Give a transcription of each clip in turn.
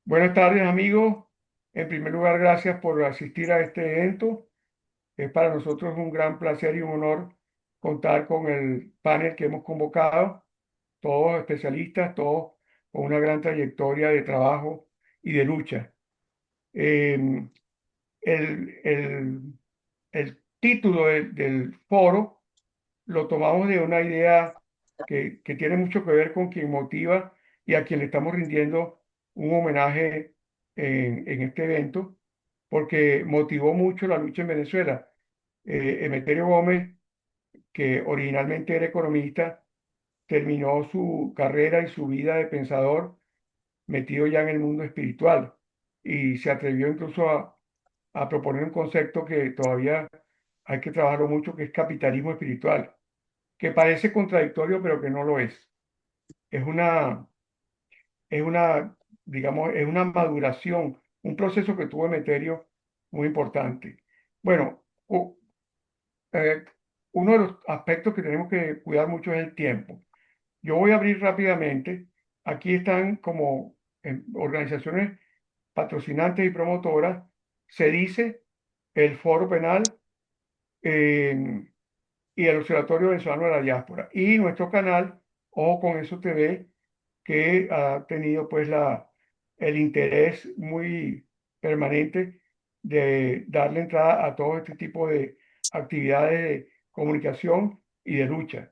Buenas tardes, amigos. En primer lugar, gracias por asistir a este evento. Es para nosotros un gran placer y un honor contar con el panel que hemos convocado, todos especialistas, todos con una gran trayectoria de trabajo y de lucha. Eh, el, el- el título del foro lo tomamos de una idea que tiene mucho que ver con quien motiva y a quien le estamos rindiendo un homenaje en este evento, porque motivó mucho la lucha en Venezuela. Emeterio Gómez, que originalmente era economista, terminó su carrera y su vida de pensador metido ya en el mundo espiritual y se atrevió incluso a proponer un concepto que todavía hay que trabajarlo mucho, que es capitalismo espiritual, que parece contradictorio, pero que no lo es. Es una, digamos, es una maduración, un proceso que tuvo Emeterio muy importante. Bueno, eh, uno de los aspectos que tenemos que cuidar mucho es el tiempo. Yo voy a abrir rápidamente. Aquí están como organizaciones patrocinantes y promotoras. Se dice el Foro Penal eh, y el Observatorio Venezolano de la Diáspora. Y nuestro canal, Ojo con Eso TV, que ha tenido pues el interés muy permanente de darle entrada a todo este tipo de actividades de comunicación y de lucha.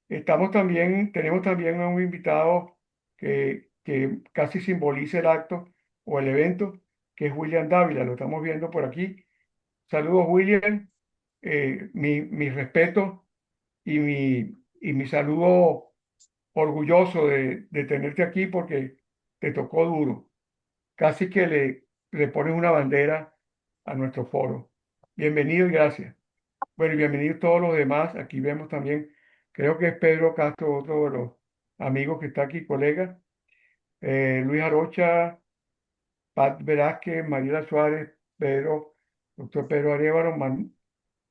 Tenemos también a un invitado que casi simboliza el acto o el evento, que es William Dávila, lo estamos viendo por aquí. Saludos, William. Mi respeto y mi saludo orgulloso de tenerte aquí porque te tocó duro. Casi que le pones una bandera a nuestro foro. Bienvenido y gracias. Bueno, y bienvenidos todos los demás. Aquí vemos también, creo que es Pedro Castro, otro de los amigos que está aquí, colega. Luis Arocha, Pat Velázquez, Mariela Suárez, doctor Pedro Arevalo,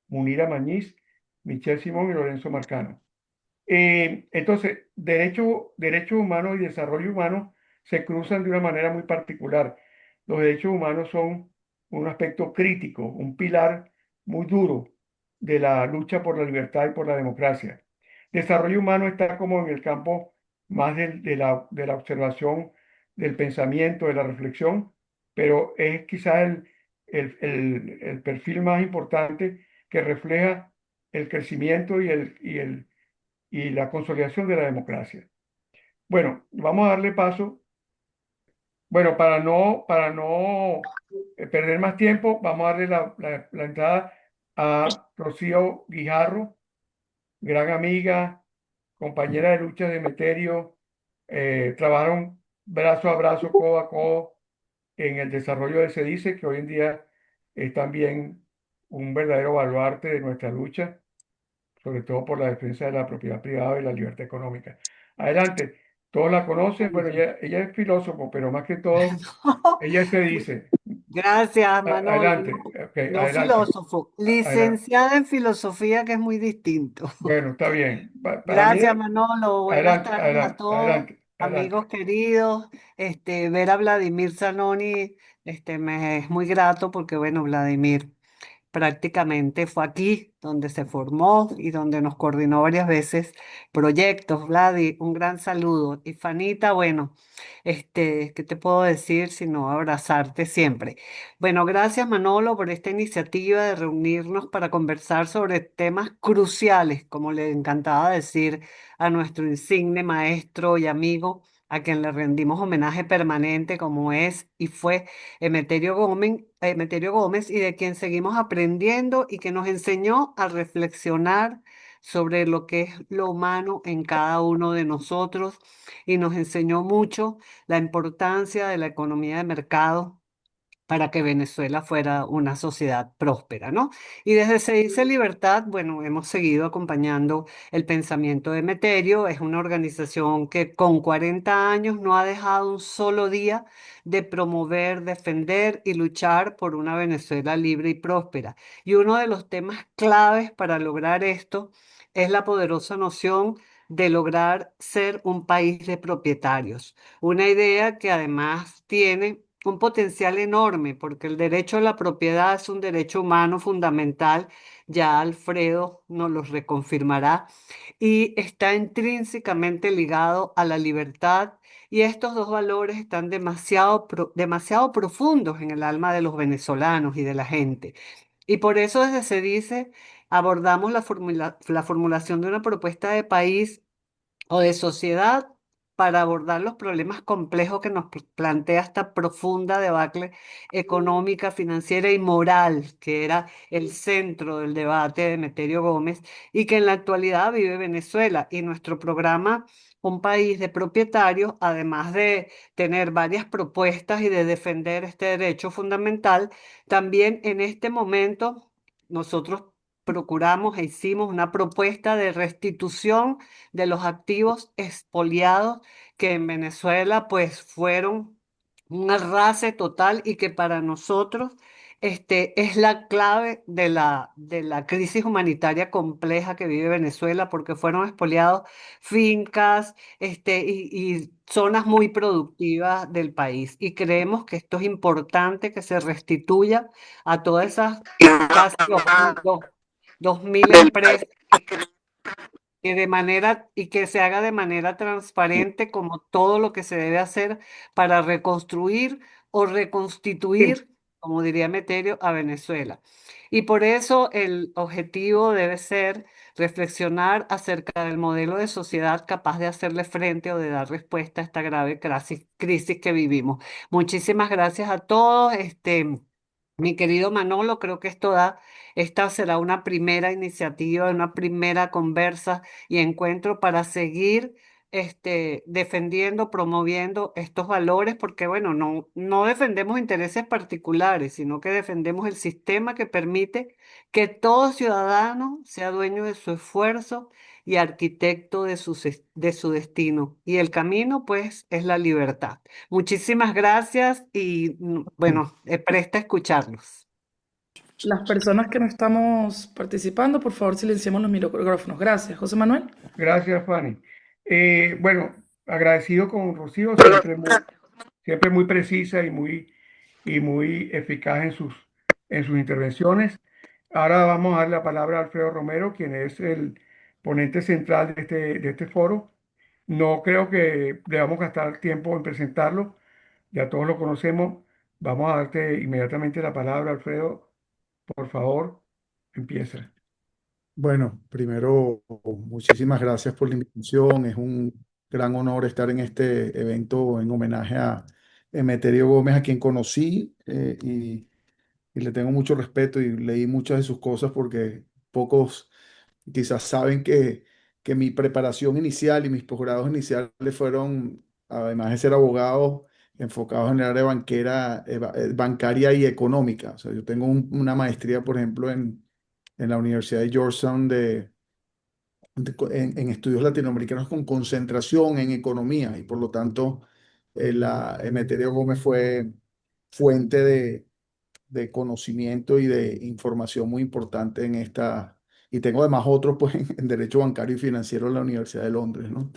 Munira Mañiz, Michelle Simón y Lorenzo Marcano. Entonces, derechos humanos y desarrollo humano se cruzan de una manera muy particular. Los derechos humanos son un aspecto crítico, un pilar muy duro de la lucha por la libertad y por la democracia. Desarrollo humano está como en el campo más de la observación, del pensamiento, de la reflexión, pero es quizás el perfil más importante que refleja el crecimiento y la consolidación de la democracia. Bueno, vamos a darle paso. Bueno, para no perder más tiempo, vamos a darle la entrada a Rocío Guijarro, gran amiga, compañera de lucha de Meterio. Trabajaron brazo a brazo, codo a codo en el desarrollo de SEDICE, que hoy en día es también un verdadero baluarte de nuestra lucha, sobre todo por la defensa de la propiedad privada y la libertad económica. Adelante, todos la conocen, bueno, ella es filósofo, pero más que todo, ella se dice, Gracias, Manolo. adelante, ok, No adelante, filósofo, adelante. licenciada en filosofía, que es muy distinto. Bueno, está bien. Para mí, Gracias, Manolo. Buenas adelante, tardes a adelante, todos, adelante, amigos adelante. queridos. Ver a Vladimir Zanoni, me es muy grato porque, bueno, Vladimir prácticamente fue aquí donde se formó y donde nos coordinó varias veces proyectos. Vladi, un gran saludo. Y Fanita, bueno, ¿qué te puedo decir sino abrazarte siempre? Bueno, gracias Manolo por esta iniciativa de reunirnos para conversar sobre temas cruciales, como le encantaba decir a nuestro insigne maestro y amigo, a quien le rendimos homenaje permanente como es y fue Emeterio Gómez, y de quien seguimos aprendiendo y que nos enseñó a reflexionar sobre lo que es lo humano en cada uno de nosotros y nos enseñó mucho la importancia de la economía de mercado para que Venezuela fuera una sociedad próspera, ¿no? Y desde Se dice Libertad, bueno, hemos seguido acompañando el pensamiento de Meterio. Es una organización que con 40 años no ha dejado un solo día de promover, defender y luchar por una Venezuela libre y próspera. Y uno de los temas claves para lograr esto es la poderosa noción de lograr ser un país de propietarios. Una idea que además tiene un potencial enorme, porque el derecho a la propiedad es un derecho humano fundamental, ya Alfredo nos lo reconfirmará, y está intrínsecamente ligado a la libertad. Y estos dos valores están demasiado, demasiado profundos en el alma de los venezolanos y de la gente. Y por eso desde Se Dice abordamos la formulación de una propuesta de país o de sociedad para abordar los problemas complejos que nos plantea esta profunda debacle económica, financiera y moral, que era el centro del debate de Emeterio Gómez y que en la actualidad vive Venezuela. Y nuestro programa, Un País de Propietarios, además de tener varias propuestas y de defender este derecho fundamental, también en este momento nosotros procuramos e hicimos una propuesta de restitución de los activos expoliados que en Venezuela pues fueron un arrase total y que para nosotros es la clave de la crisis humanitaria compleja que vive Venezuela porque fueron expoliados fincas y zonas muy productivas del país. Y creemos que esto es importante que se restituya a todas esas casi 2.000 empresas que de manera y que se haga de manera transparente como todo lo que se debe hacer para reconstruir o Sí, reconstituir, como diría Meterio, a Venezuela. Y por eso el objetivo debe ser reflexionar acerca del modelo de sociedad capaz de hacerle frente o de dar respuesta a esta grave crisis que vivimos. Muchísimas gracias a todos. Mi querido Manolo, creo que esta será una primera iniciativa, una primera conversa y encuentro para seguir defendiendo, promoviendo estos valores, porque bueno, no defendemos intereses particulares, sino que defendemos el sistema que permite que todo ciudadano sea dueño de su esfuerzo y arquitecto de su destino. Y el camino, pues, es la libertad. Muchísimas gracias y bueno, presta a escucharlos. Las personas que no estamos participando, por favor, silenciemos los micrófonos. Gracias. José Manuel. gracias, Fanny. Bueno, agradecido con Rocío, siempre muy precisa y muy eficaz en sus intervenciones. Ahora vamos a dar la palabra a Alfredo Romero, quien es el ponente central de este foro. No creo que debamos gastar tiempo en presentarlo, ya todos lo conocemos. Vamos a darte inmediatamente la palabra, Alfredo. Por favor, empieza. Bueno, primero, muchísimas gracias por la invitación. Es un gran honor estar en este evento en homenaje a Emeterio Gómez, a quien conocí y le tengo mucho respeto y leí muchas de sus cosas porque pocos quizás saben que mi preparación inicial y mis posgrados iniciales fueron, además de ser abogado, enfocados en el área bancaria y económica. O sea, yo tengo una maestría, por ejemplo, en la Universidad de Georgetown en estudios latinoamericanos con concentración en economía y por lo tanto Emeterio Gómez fue fuente de conocimiento y de información muy importante en esta, y tengo además otros pues en derecho bancario y financiero en la Universidad de Londres, ¿no?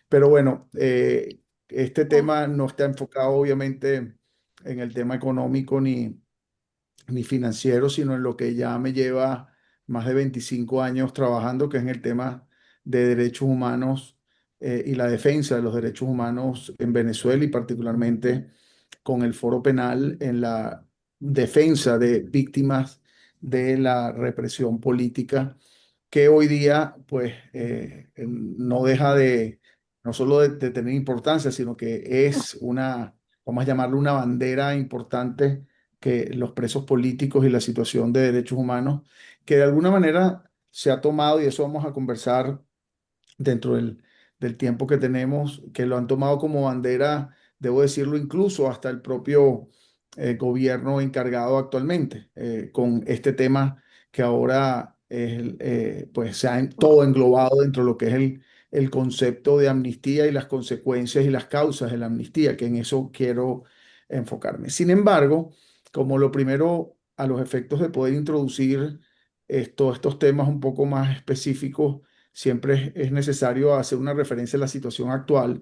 Pero bueno, este tema no está enfocado obviamente en el tema económico ni financiero, sino en lo que ya me lleva más de 25 años trabajando, que es en el tema de derechos humanos y la defensa de los derechos humanos en Venezuela y particularmente con el Foro Penal en la defensa de víctimas de la represión política que hoy día pues no deja no solo de tener importancia, sino que es una, vamos a llamarlo una bandera importante que los presos políticos y la situación de derechos humanos, que de alguna manera se ha tomado, y eso vamos a conversar dentro del tiempo que tenemos, que lo han tomado como bandera, debo decirlo, incluso hasta el propio gobierno encargado actualmente, con este tema que ahora pues se ha todo englobado dentro de lo que es el concepto de amnistía y las consecuencias y las causas de la amnistía, que en eso quiero enfocarme. Sin embargo, como lo primero, a los efectos de poder introducir estos temas un poco más específicos, siempre es necesario hacer una referencia a la situación actual.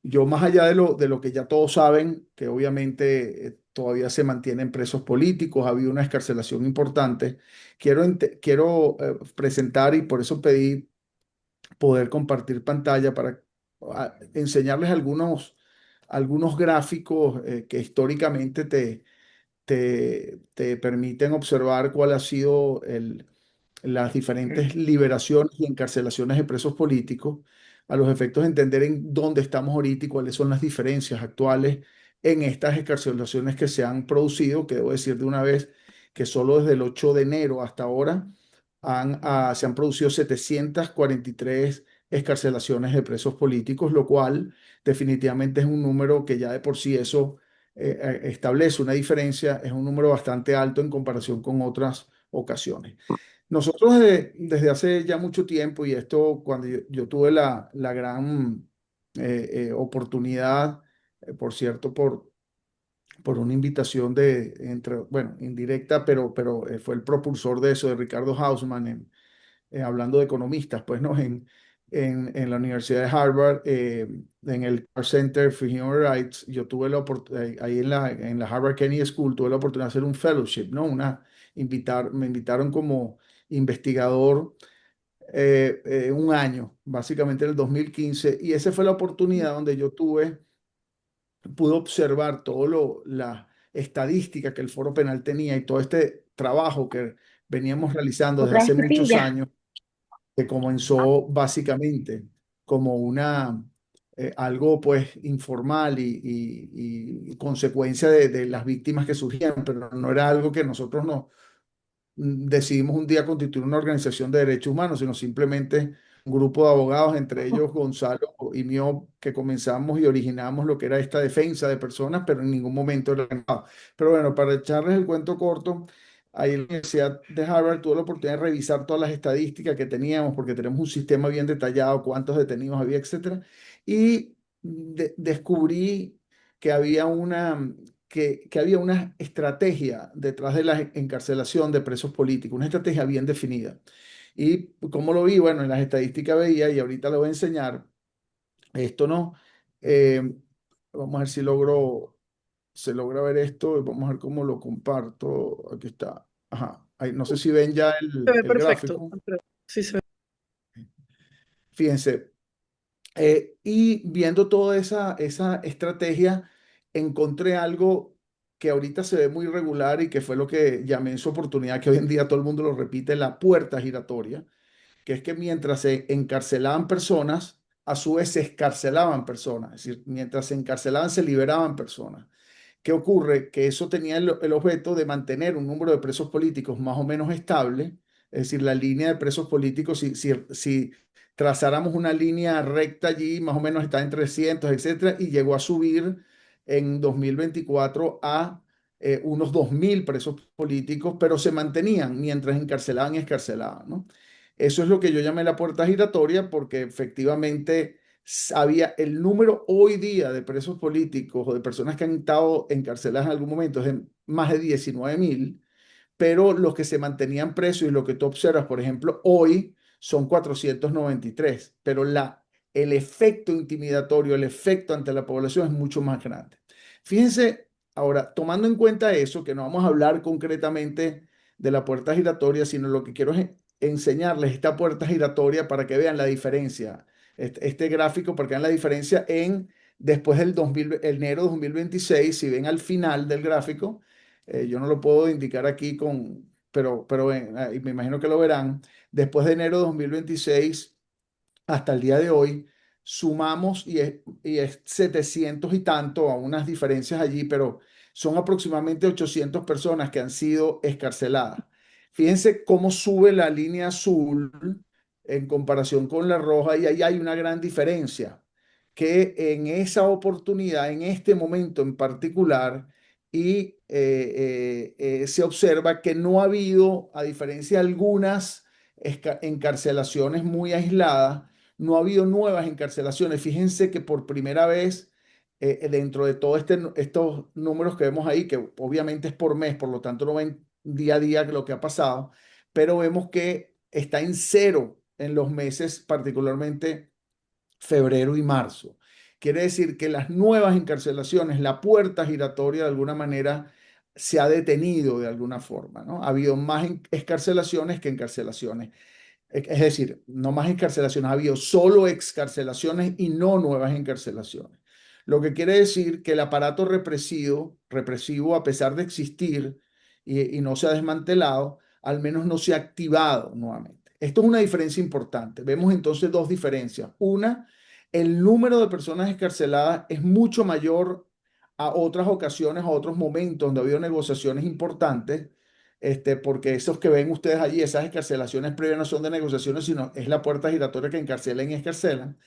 Yo, más allá de lo que ya todos saben, que obviamente todavía se mantienen presos políticos, ha habido una escarcelación importante, quiero presentar, y por eso pedí poder compartir pantalla para enseñarles algunos gráficos que históricamente te permiten observar cuál ha sido las Eh, diferentes liberaciones y encarcelaciones de presos políticos, a los efectos de entender en dónde estamos ahorita y cuáles son las diferencias actuales en estas excarcelaciones que se han producido, que debo decir de una vez que solo desde el 8 de enero hasta ahora se han producido 743 excarcelaciones de presos políticos, lo cual definitivamente es un número que ya de por sí eso establece una diferencia, es un número bastante alto en comparación con otras ocasiones. Nosotros desde hace ya mucho tiempo, y esto cuando yo tuve la gran oportunidad, por cierto, por una invitación bueno, indirecta, pero fue el propulsor de eso, de Ricardo Hausman, hablando de economistas, pues, ¿no? En la Universidad de Harvard, en el Carr Center for Human Rights, yo tuve la oportunidad, ahí en la Harvard Kennedy School, tuve la oportunidad de hacer un fellowship, ¿no? Me invitaron como investigador un año, básicamente en el 2015, y esa fue la oportunidad donde pude observar la estadística que el Foro Penal tenía y todo este trabajo que veníamos realizando desde Otra hace vez muchos pilla. años, que comenzó básicamente como algo pues informal y consecuencia de las víctimas que surgían, pero no era algo que nosotros no decidimos un día constituir una organización de derechos humanos, sino simplemente un grupo de abogados, entre ellos Gonzalo y mío, que comenzamos y originamos lo que era esta defensa de personas, pero en ningún momento era ganado. Pero bueno, para echarles el cuento corto, ahí en la Universidad de Harvard tuve la oportunidad de revisar todas las estadísticas que teníamos, porque tenemos un sistema bien detallado, cuántos detenidos había, etcétera, y descubrí que había que había una estrategia detrás de la encarcelación de presos políticos, una estrategia bien definida. ¿Y cómo lo vi? Bueno, en las estadísticas veía, y ahorita le voy a enseñar, esto no, eh, vamos a ver si se logra ver esto, vamos a ver cómo lo comparto, aquí está, ajá, ahí, no sé si ven ya Se ve el perfecto, gráfico, Alfredo. Sí, se ve. fíjense. Y viendo toda esa estrategia, encontré algo que ahorita se ve muy regular y que fue lo que llamé en su oportunidad, que hoy en día todo el mundo lo repite, la puerta giratoria, que es que mientras se encarcelaban personas, a su vez se escarcelaban personas, es decir, mientras se encarcelaban, se liberaban personas. ¿Qué ocurre? Que eso tenía el objeto de mantener un número de presos políticos más o menos estable, es decir, la línea de presos políticos, si trazáramos una línea recta allí, más o menos está en 300, etcétera, y llegó a subir en 2024 a unos 2.000 presos políticos, pero se mantenían mientras encarcelaban y escarcelaban, ¿no? Eso es lo que yo llamé la puerta giratoria, porque efectivamente había el número hoy día de presos políticos o de personas que han estado encarceladas en algún momento es de más de 19.000, pero los que se mantenían presos y lo que tú observas, por ejemplo, hoy son 493, pero el efecto intimidatorio, el efecto ante la población es mucho más grande. Fíjense, ahora, tomando en cuenta eso, que no vamos a hablar concretamente de la puerta giratoria, sino lo que quiero es enseñarles esta puerta giratoria para que vean la diferencia, este gráfico, para que vean la diferencia después del enero de 2026, si ven al final del gráfico, yo no lo puedo indicar aquí pero me imagino que lo verán. Después de enero de 2026 hasta el día de hoy, sumamos y es 700 y tanto, a unas diferencias allí, pero son aproximadamente 800 personas que han sido escarceladas. Fíjense cómo sube la línea azul en comparación con la roja, y ahí hay una gran diferencia, que en esa oportunidad, en este momento en particular, se observa que no ha habido, a diferencia de algunas encarcelaciones muy aisladas, no ha habido nuevas encarcelaciones. Fíjense que por primera vez, dentro de todos estos números que vemos ahí, que obviamente es por mes, por lo tanto no ven día a día lo que ha pasado, pero vemos que está en cero en los meses particularmente febrero y marzo. Quiere decir que las nuevas encarcelaciones, la puerta giratoria de alguna manera se ha detenido de alguna forma, ¿no? Ha habido más excarcelaciones que encarcelaciones. Es decir, no más encarcelaciones, ha habido solo excarcelaciones y no nuevas encarcelaciones. Lo que quiere decir que el aparato represivo, a pesar de existir y no se ha desmantelado, al menos no se ha activado nuevamente. Esto es una diferencia importante. Vemos entonces dos diferencias. Una, el número de personas escarceladas es mucho mayor a otras ocasiones, a otros momentos donde ha habido negociaciones importantes, porque esos que ven ustedes allí, esas escarcelaciones previas no son de negociaciones, sino es la puerta giratoria que encarcelan y escarcelan.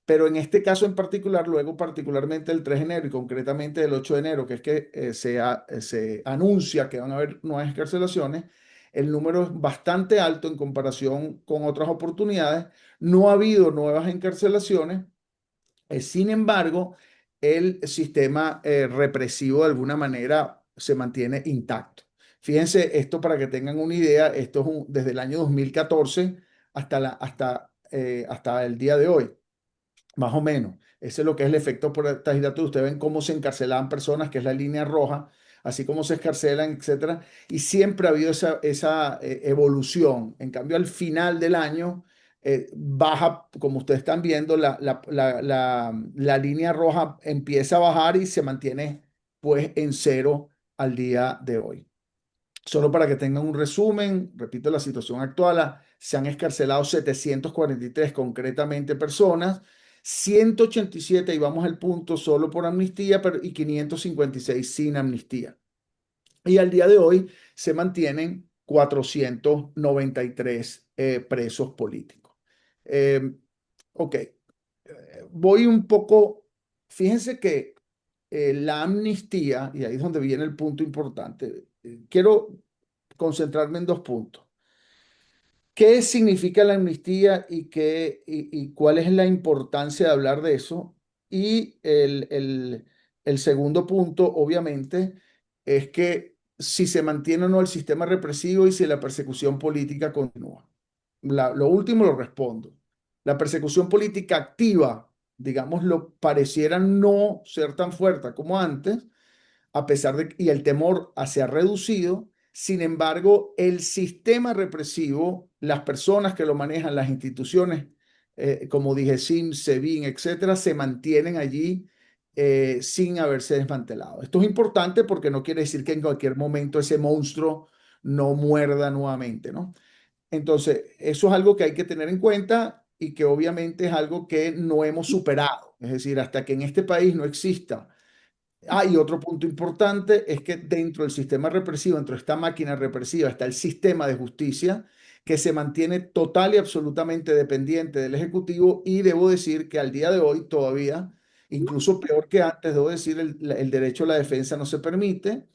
Pero en este caso en particular, luego particularmente el 3 de enero y concretamente el 8 de enero, que es que se anuncia que van a haber nuevas escarcelaciones, el número es bastante alto en comparación con otras oportunidades. No ha habido nuevas encarcelaciones. Sin embargo, el sistema represivo de alguna manera se mantiene intacto. Fíjense, esto para que tengan una idea, esto es desde el año 2014 hasta el día de hoy, más o menos. Ese es lo que es el efecto por tajiratú. Ustedes ven cómo se encarcelaban personas, que es la línea roja, así como se escarcelan, etcétera. Y siempre ha habido esa evolución. En cambio, al final del año baja, como ustedes están viendo, la línea roja empieza a bajar y se mantiene pues en cero al día de hoy. Solo para que tengan un resumen, repito la situación actual, se han escarcelado 743 concretamente personas, 187, y vamos al punto, solo por amnistía, y 556 sin amnistía. Y al día de hoy se mantienen 493 presos políticos. Ok, voy un poco, fíjense que la amnistía, y ahí es donde viene el punto importante, quiero concentrarme en dos puntos. ¿Qué significa la amnistía y cuál es la importancia de hablar de eso? Y el segundo punto, obviamente, es que si se mantiene o no el sistema represivo y si la persecución política continúa. Lo último lo respondo. La persecución política activa, digámoslo, pareciera no ser tan fuerte como antes, a pesar de y el temor se ha reducido. Sin embargo, el sistema represivo, las personas que lo manejan, las instituciones, como dije, SIM, SEBIN, etcétera, se mantienen allí sin haberse desmantelado. Esto es importante porque no quiere decir que en cualquier momento ese monstruo no muerda nuevamente, ¿no? Entonces, eso es algo que hay que tener en cuenta y que obviamente es algo que no hemos superado. Es decir, hasta que en este país no exista. Y otro punto importante es que dentro del sistema represivo, dentro de esta máquina represiva, está el sistema de justicia que se mantiene total y absolutamente dependiente del Ejecutivo, y debo decir que al día de hoy todavía, incluso peor que antes, debo decir, el derecho a la defensa no se permite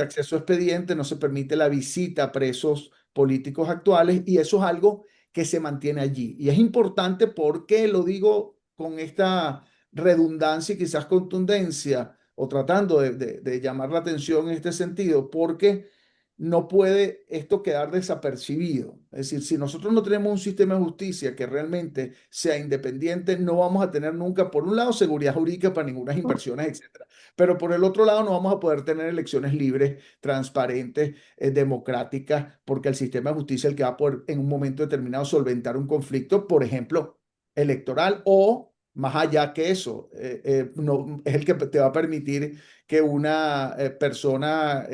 acceso a expedientes, no se permite la visita a presos políticos actuales, y eso es algo que se mantiene allí. Y es importante porque lo digo con esta redundancia y quizás contundencia, o tratando de llamar la atención en este sentido, porque no puede esto quedar desapercibido. Es decir, si nosotros no tenemos un sistema de justicia que realmente sea independiente, no vamos a tener nunca, por un lado, seguridad jurídica para ninguna inversiones, etcétera. Pero por el otro lado, no vamos a poder tener elecciones libres, transparentes, democráticas, porque el sistema de justicia es el que va a poder en un momento determinado solventar un conflicto, por ejemplo, electoral, o más allá que eso, no, es el que te va a permitir que una persona,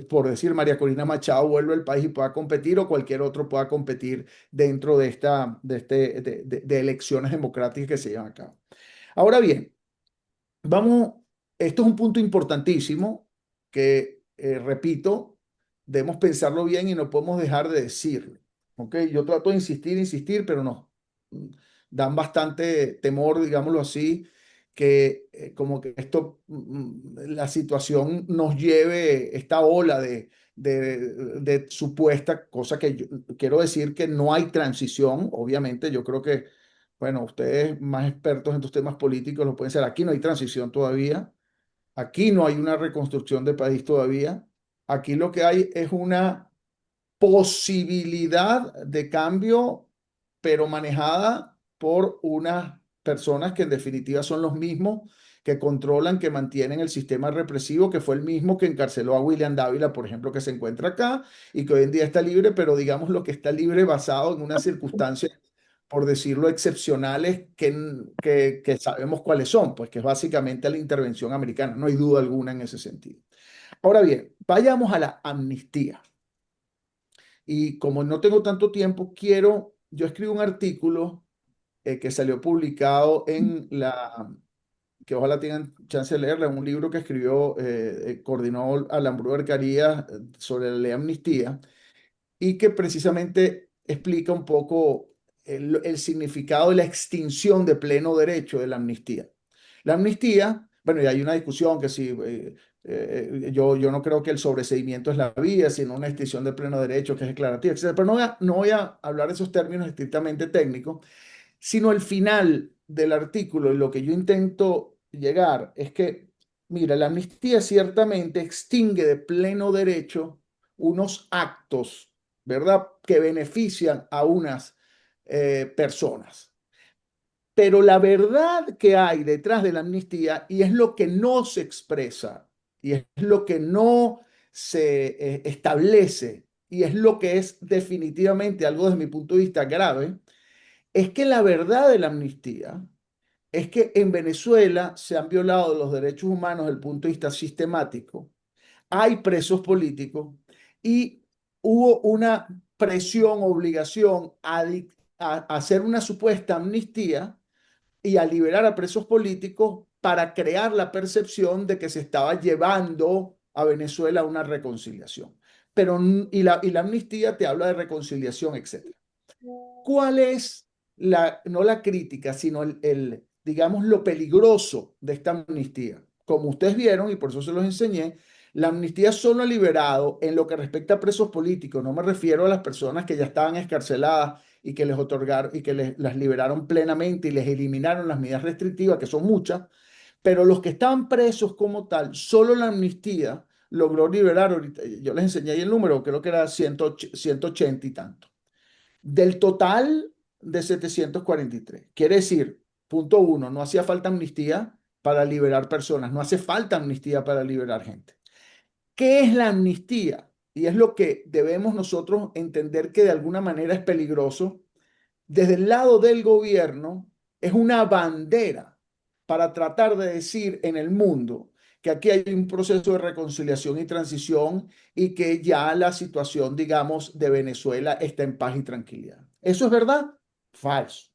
por decir María Corina Machado, vuelva al país y pueda competir, o cualquier otro pueda competir dentro de elecciones democráticas que se llevan a cabo. Ahora bien, vamos, esto es un punto importantísimo que, repito, debemos pensarlo bien y no podemos dejar de decirlo. ¿Ok? Yo trato de insistir, pero no. Dan bastante temor, digámoslo así, que como que la situación nos lleve esta ola de supuesta cosa que yo quiero decir que no hay transición. Obviamente, yo creo que, bueno, ustedes más expertos en estos temas políticos lo pueden ser. Aquí no hay transición todavía. Aquí no hay una reconstrucción de país todavía. Aquí lo que hay es una posibilidad de cambio, pero manejada por unas personas que en definitiva son los mismos que controlan, que mantienen el sistema represivo, que fue el mismo que encarceló a William Dávila, por ejemplo, que se encuentra acá y que hoy en día está libre, pero digamos lo que está libre basado en unas circunstancias, por decirlo, excepcionales que sabemos cuáles son, pues que es básicamente la intervención americana, no hay duda alguna en ese sentido. Ahora bien, vayamos a la amnistía. Y como no tengo tanto tiempo, yo escribo un artículo que salió publicado que ojalá tengan chance de leerla, un libro que coordinó Alan Bruder Carías sobre la ley de amnistía y que precisamente explica un poco el significado de la extinción de pleno derecho de la amnistía. La amnistía, bueno, y hay una discusión que si yo no creo que el sobreseimiento es la vía, sino una extinción de pleno derecho que es declarativa, etcétera. Pero no voy a hablar de esos términos estrictamente técnicos, sino el final del artículo y lo que yo intento llegar es que, mira, la amnistía ciertamente extingue de pleno derecho unos actos, ¿verdad?, que benefician a unas personas. Pero la verdad que hay detrás de la amnistía, y es lo que no se expresa, y es lo que no se establece, y es lo que es definitivamente algo desde mi punto de vista grave, es que la verdad de la amnistía es que en Venezuela se han violado los derechos humanos desde el punto de vista sistemático, hay presos políticos y hubo una presión, obligación a hacer una supuesta amnistía y a liberar a presos políticos para crear la percepción de que se estaba llevando a Venezuela a una reconciliación. Y la amnistía te habla de reconciliación, etc. ¿Cuál es no la crítica, sino digamos, lo peligroso de esta amnistía? Como ustedes vieron, y por eso se los enseñé, la amnistía solo ha liberado en lo que respecta a presos políticos. No me refiero a las personas que ya estaban escarceladas y que les otorgaron y que las liberaron plenamente y les eliminaron las medidas restrictivas, que son muchas, pero los que estaban presos como tal, solo la amnistía logró liberar, ahorita, yo les enseñé ahí el número, creo que era 180 y tanto del total de 743. Quiere decir, punto uno, no hacía falta amnistía para liberar personas, no hace falta amnistía para liberar gente. ¿Qué es la amnistía? Y es lo que debemos nosotros entender que de alguna manera es peligroso. Desde el lado del gobierno es una bandera para tratar de decir en el mundo que aquí hay un proceso de reconciliación y transición y que ya la situación, digamos, de Venezuela está en paz y tranquilidad. ¿Eso es verdad? Falso.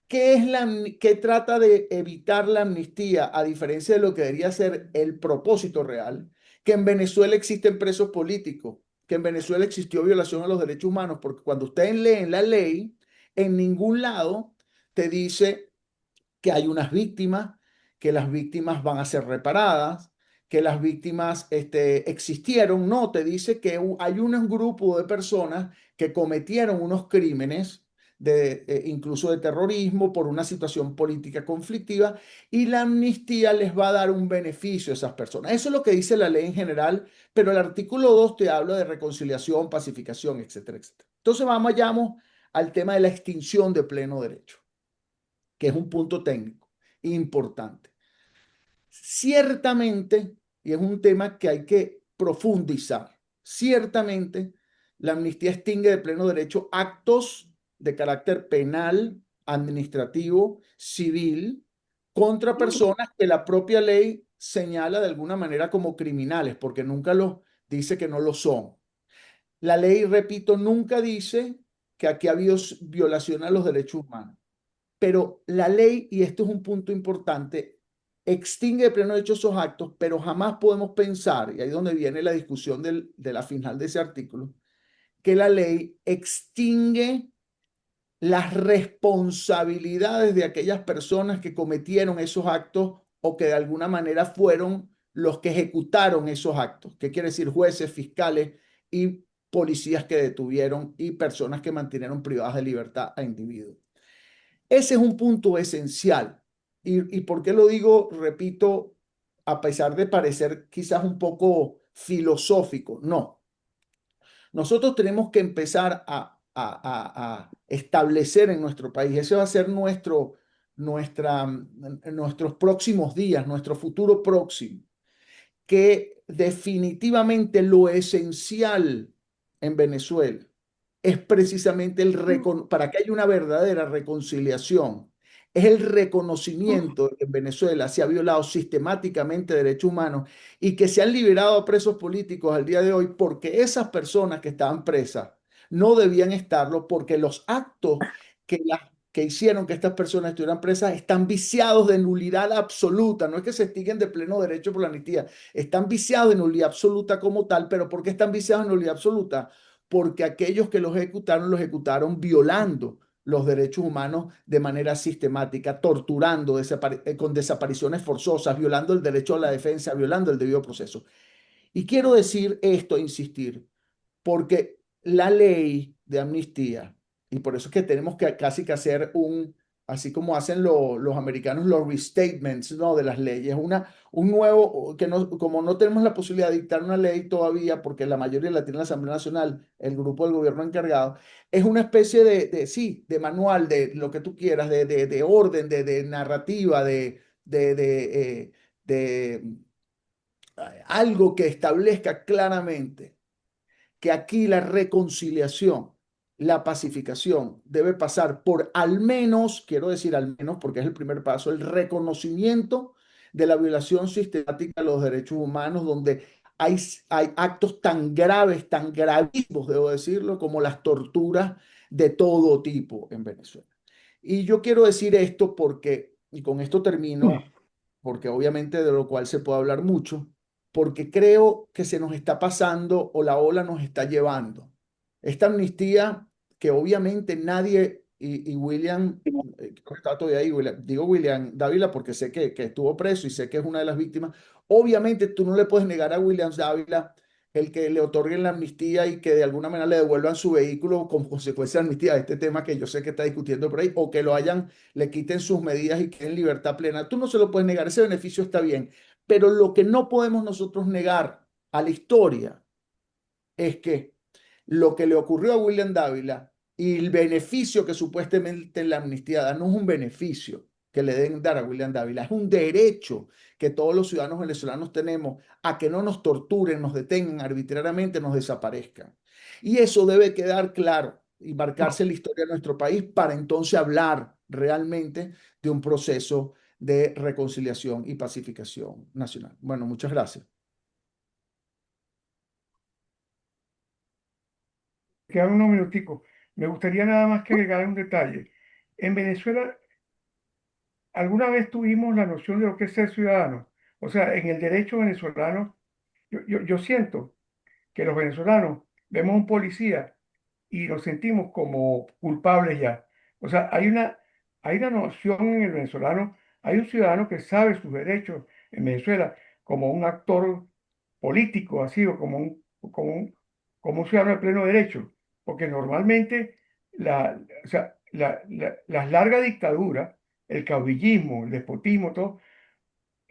¿Qué trata de evitar la amnistía, a diferencia de lo que debería ser el propósito real? Que en Venezuela existen presos políticos, que en Venezuela existió violación a los derechos humanos, porque cuando ustedes leen la ley, en ningún lado te dice que hay unas víctimas, que las víctimas van a ser reparadas, que las víctimas existieron. No, te dice que hay un grupo de personas que cometieron unos crímenes incluso de terrorismo por una situación política conflictiva y la amnistía les va a dar un beneficio a esas personas. Eso es lo que dice la ley en general, pero el artículo 2 te habla de reconciliación, pacificación, etcétera, etcétera. Entonces vayamos al tema de la extinción de pleno derecho, que es un punto técnico importante. Ciertamente, y es un tema que hay que profundizar, ciertamente la amnistía extingue de pleno derecho actos de carácter penal, administrativo, civil, contra personas que la propia ley señala de alguna manera como criminales, porque nunca los dice que no lo son. La ley, repito, nunca dice que aquí ha habido violación a los derechos humanos. Pero la ley, y esto es un punto importante, extingue de pleno derecho esos actos, pero jamás podemos pensar, y ahí es donde viene la discusión de la final de ese artículo, que la ley extingue las responsabilidades de aquellas personas que cometieron esos actos o que de alguna manera fueron los que ejecutaron esos actos. ¿Qué quiere decir? Jueces, fiscales y policías que detuvieron y personas que mantuvieron privadas de libertad a individuos. Ese es un punto esencial. ¿Y por qué lo digo? Repito, a pesar de parecer quizás un poco filosófico, no. Nosotros tenemos que empezar a a establecer en nuestro país. Ese va a ser nuestros próximos días, nuestro futuro próximo, que definitivamente lo esencial en Venezuela es precisamente para que haya una verdadera reconciliación, es el reconocimiento de que en Venezuela se ha violado sistemáticamente derechos humanos y que se han liberado a presos políticos al día de hoy porque esas personas que estaban presas no debían estarlo porque los actos que hicieron que estas personas estuvieran presas están viciados de nulidad absoluta. No es que se estiguen de pleno derecho por la amnistía, están viciados de nulidad absoluta como tal. ¿Pero por qué están viciados de nulidad absoluta? Porque aquellos que los ejecutaron violando los derechos humanos de manera sistemática, torturando, con desapariciones forzosas, violando el derecho a la defensa, violando el debido proceso. Y quiero decir esto, insistir, porque la ley de amnistía, y por eso es que tenemos que casi que hacer así como hacen los americanos, los restatements, ¿no? De las leyes, un nuevo, que no, como no tenemos la posibilidad de dictar una ley todavía, porque la mayoría la tiene la Asamblea Nacional, el grupo del gobierno encargado, es una especie sí, de manual, de lo que tú quieras, de orden, de narrativa, de algo que establezca claramente que aquí la reconciliación, la pacificación debe pasar por al menos, quiero decir al menos porque es el primer paso, el reconocimiento de la violación sistemática de los derechos humanos, donde hay actos tan graves, tan gravísimos, debo decirlo, como las torturas de todo tipo en Venezuela. Y yo quiero decir esto porque, y con esto termino, porque obviamente de lo cual se puede hablar mucho, porque creo que se nos está pasando o la ola nos está llevando. Esta amnistía que obviamente nadie, y William, creo que está todavía ahí, digo William Dávila porque sé que estuvo preso y sé que es una de las víctimas. Obviamente tú no le puedes negar a William Dávila el que le otorguen la amnistía y que de alguna manera le devuelvan su vehículo como consecuencia de la amnistía, este tema que yo sé que está discutiendo por ahí, o que le quiten sus medidas y que en libertad plena. Tú no se lo puedes negar, ese beneficio está bien, pero lo que no podemos nosotros negar a la historia es que lo que le ocurrió a William Dávila y el beneficio que supuestamente la amnistía da no es un beneficio que le den dar a William Dávila, es un derecho que todos los ciudadanos venezolanos tenemos a que no nos torturen, nos detengan arbitrariamente, nos desaparezcan. Y eso debe quedar claro y marcarse en la historia de nuestro país para entonces hablar realmente de un proceso de reconciliación y pacificación nacional. Bueno, muchas gracias. Quedan unos minuticos. Me gustaría nada más que agregar un detalle. En Venezuela, alguna vez tuvimos la noción de lo que es ser ciudadano. O sea, en el derecho venezolano, yo siento que los venezolanos vemos a un policía y nos sentimos como culpables ya. O sea, hay una noción en el venezolano, hay un ciudadano que sabe sus derechos en Venezuela como un actor político, así, o como un ciudadano de pleno derecho, porque normalmente o sea, las largas dictaduras, el caudillismo, el despotismo, todo,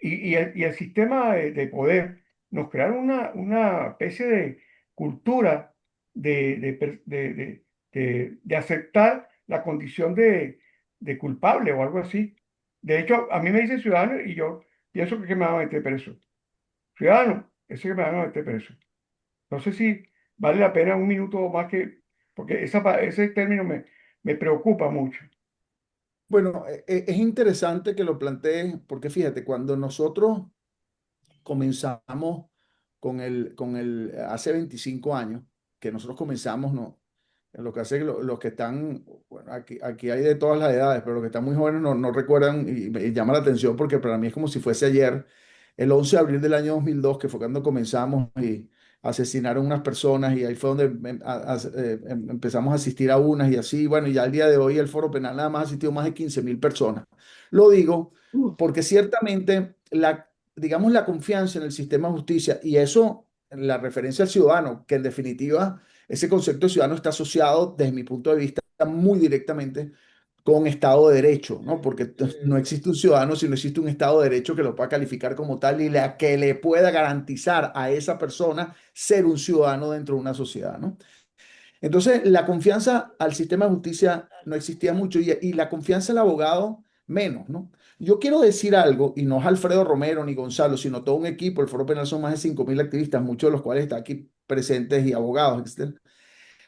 y el sistema de poder nos crearon una especie de cultura de aceptar la condición de culpable o algo así. De hecho, a mí me dicen ciudadano y yo pienso que me van a meter preso. Ciudadano, ese que me van a meter preso. No sé si vale la pena un minuto más porque ese término me preocupa mucho. Bueno, es interesante que lo plantees porque fíjate, cuando nosotros comenzamos hace 25 años, que nosotros comenzamos, no, lo que hace que los que están, bueno, aquí hay de todas las edades, pero los que están muy jóvenes no recuerdan y me llama la atención porque para mí es como si fuese ayer, el 11 de abril del año 2002 que fue cuando comenzamos y asesinaron unas personas y ahí fue donde empezamos a asistir a unas y así, bueno, y ya al día de hoy el Foro Penal nada más ha asistido más de 15.000 personas. Lo digo porque ciertamente digamos, la confianza en el sistema de justicia y eso, la referencia al ciudadano, que en definitiva ese concepto de ciudadano está asociado, desde mi punto de vista, muy directamente con Estado de Derecho, ¿no? Porque no existe un ciudadano si no existe un Estado de Derecho que lo pueda calificar como tal y que le pueda garantizar a esa persona ser un ciudadano dentro de una sociedad, ¿no? Entonces, la confianza al sistema de justicia no existía mucho y la confianza al abogado menos, ¿no? Yo quiero decir algo, y no es Alfredo Romero ni Gonzalo, sino todo un equipo. El Foro Penal son más de 5.000 activistas, muchos de los cuales están aquí presentes y abogados, etc.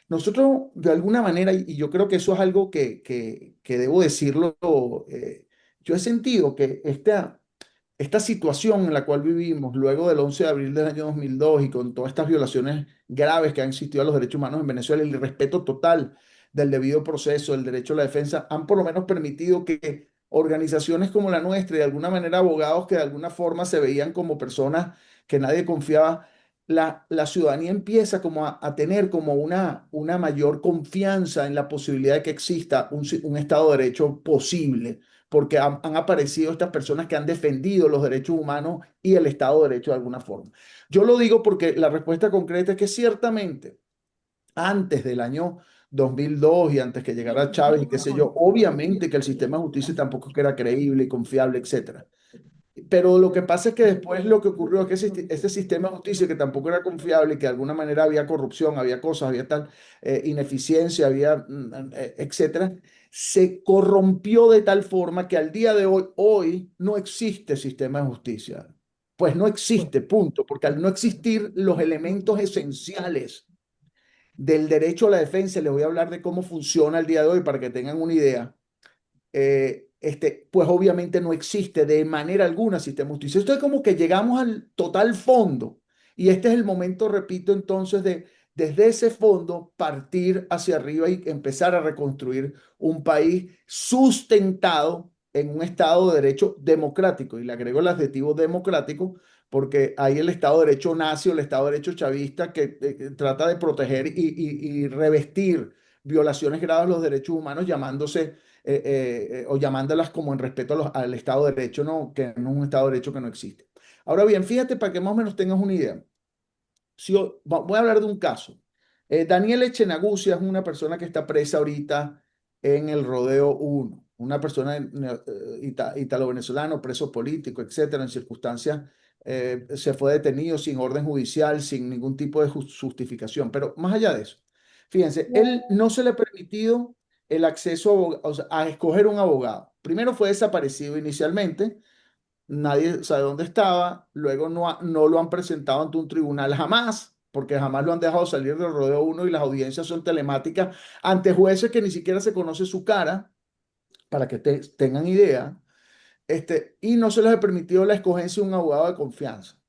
Nosotros, de alguna manera, y yo creo que eso es algo que debo decirlo, yo he sentido que esta situación en la cual vivimos luego del 11 de abril del año 2002 y con todas estas violaciones graves que han existido a los derechos humanos en Venezuela y el respeto total del debido proceso, del derecho a la defensa, han por lo menos permitido que organizaciones como la nuestra y de alguna manera abogados que de alguna forma se veían como personas que nadie confiaba, la ciudadanía empieza como a tener como una mayor confianza en la posibilidad de que exista un Estado de Derecho posible porque han aparecido estas personas que han defendido los derechos humanos y el Estado de Derecho de alguna forma. Yo lo digo porque la respuesta concreta es que ciertamente antes del año 2002 y antes que llegara Chávez y qué sé yo, obviamente que el sistema de justicia tampoco era creíble y confiable, etcétera. Pero lo que pasa es que después lo que ocurrió es que este sistema de justicia, que tampoco era confiable, que de alguna manera había corrupción, había cosas, había tal ineficiencia, había, etcétera, se corrompió de tal forma que al día de hoy no existe sistema de justicia. Pues no existe, punto, porque al no existir los elementos esenciales del derecho a la defensa, les voy a hablar de cómo funciona el día de hoy para que tengan una idea pues obviamente no existe de manera alguna sistema de justicia. Esto es como que llegamos al total fondo y este es el momento, repito, entonces de desde ese fondo partir hacia arriba y empezar a reconstruir un país sustentado en un Estado de Derecho democrático. Y le agrego el adjetivo democrático porque ahí el Estado de Derecho nazi o el Estado de Derecho chavista que trata de proteger y revestir violaciones graves de los derechos humanos llamándose o llamándolas como en respeto al Estado de Derecho, ¿no? Que no es un Estado de Derecho que no existe. Ahora bien, fíjate para que más o menos tengas una idea. Voy a hablar de un caso. Daniel Echenagucia es una persona que está presa ahorita en el Rodeo 1, una persona italo-venezolano, preso político, etcétera, en circunstancias, se fue detenido sin orden judicial, sin ningún tipo de justificación. Pero más allá de eso, fíjense, él no se le ha permitido el acceso o sea, a escoger un abogado. Primero fue desaparecido inicialmente, nadie sabe dónde estaba, luego no lo han presentado ante un tribunal jamás, porque jamás lo han dejado salir del Rodeo 1 y las audiencias son telemáticas ante jueces que ni siquiera se conoce su cara, para que tengan idea, y no se les ha permitido la escogencia de un abogado de confianza.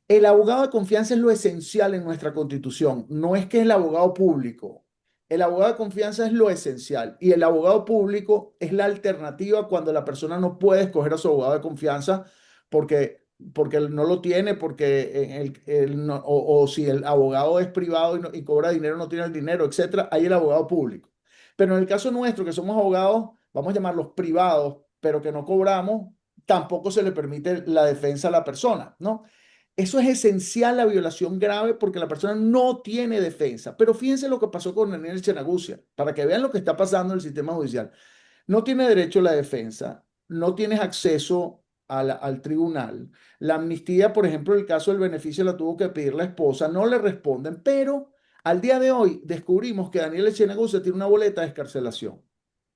El abogado de confianza es lo esencial en nuestra Constitución, no es que es el abogado público. El abogado de confianza es lo esencial y el abogado público es la alternativa cuando la persona no puede escoger a su abogado de confianza porque él no lo tiene, porque o si el abogado es privado y cobra dinero, no tiene el dinero, etcétera. Hay el abogado público. Pero en el caso nuestro, que somos abogados, vamos a llamarlos privados, pero que no cobramos, tampoco se le permite la defensa a la persona, ¿no? Eso es esencial, la violación grave, porque la persona no tiene defensa. Pero fíjense lo que pasó con Daniel Chenagucia, para que vean lo que está pasando en el sistema judicial. No tiene derecho a la defensa, no tienes acceso al tribunal. La amnistía, por ejemplo, el caso del beneficio la tuvo que pedir la esposa, no le responden, pero al día de hoy descubrimos que Daniel Chenagucia tiene una boleta de excarcelación,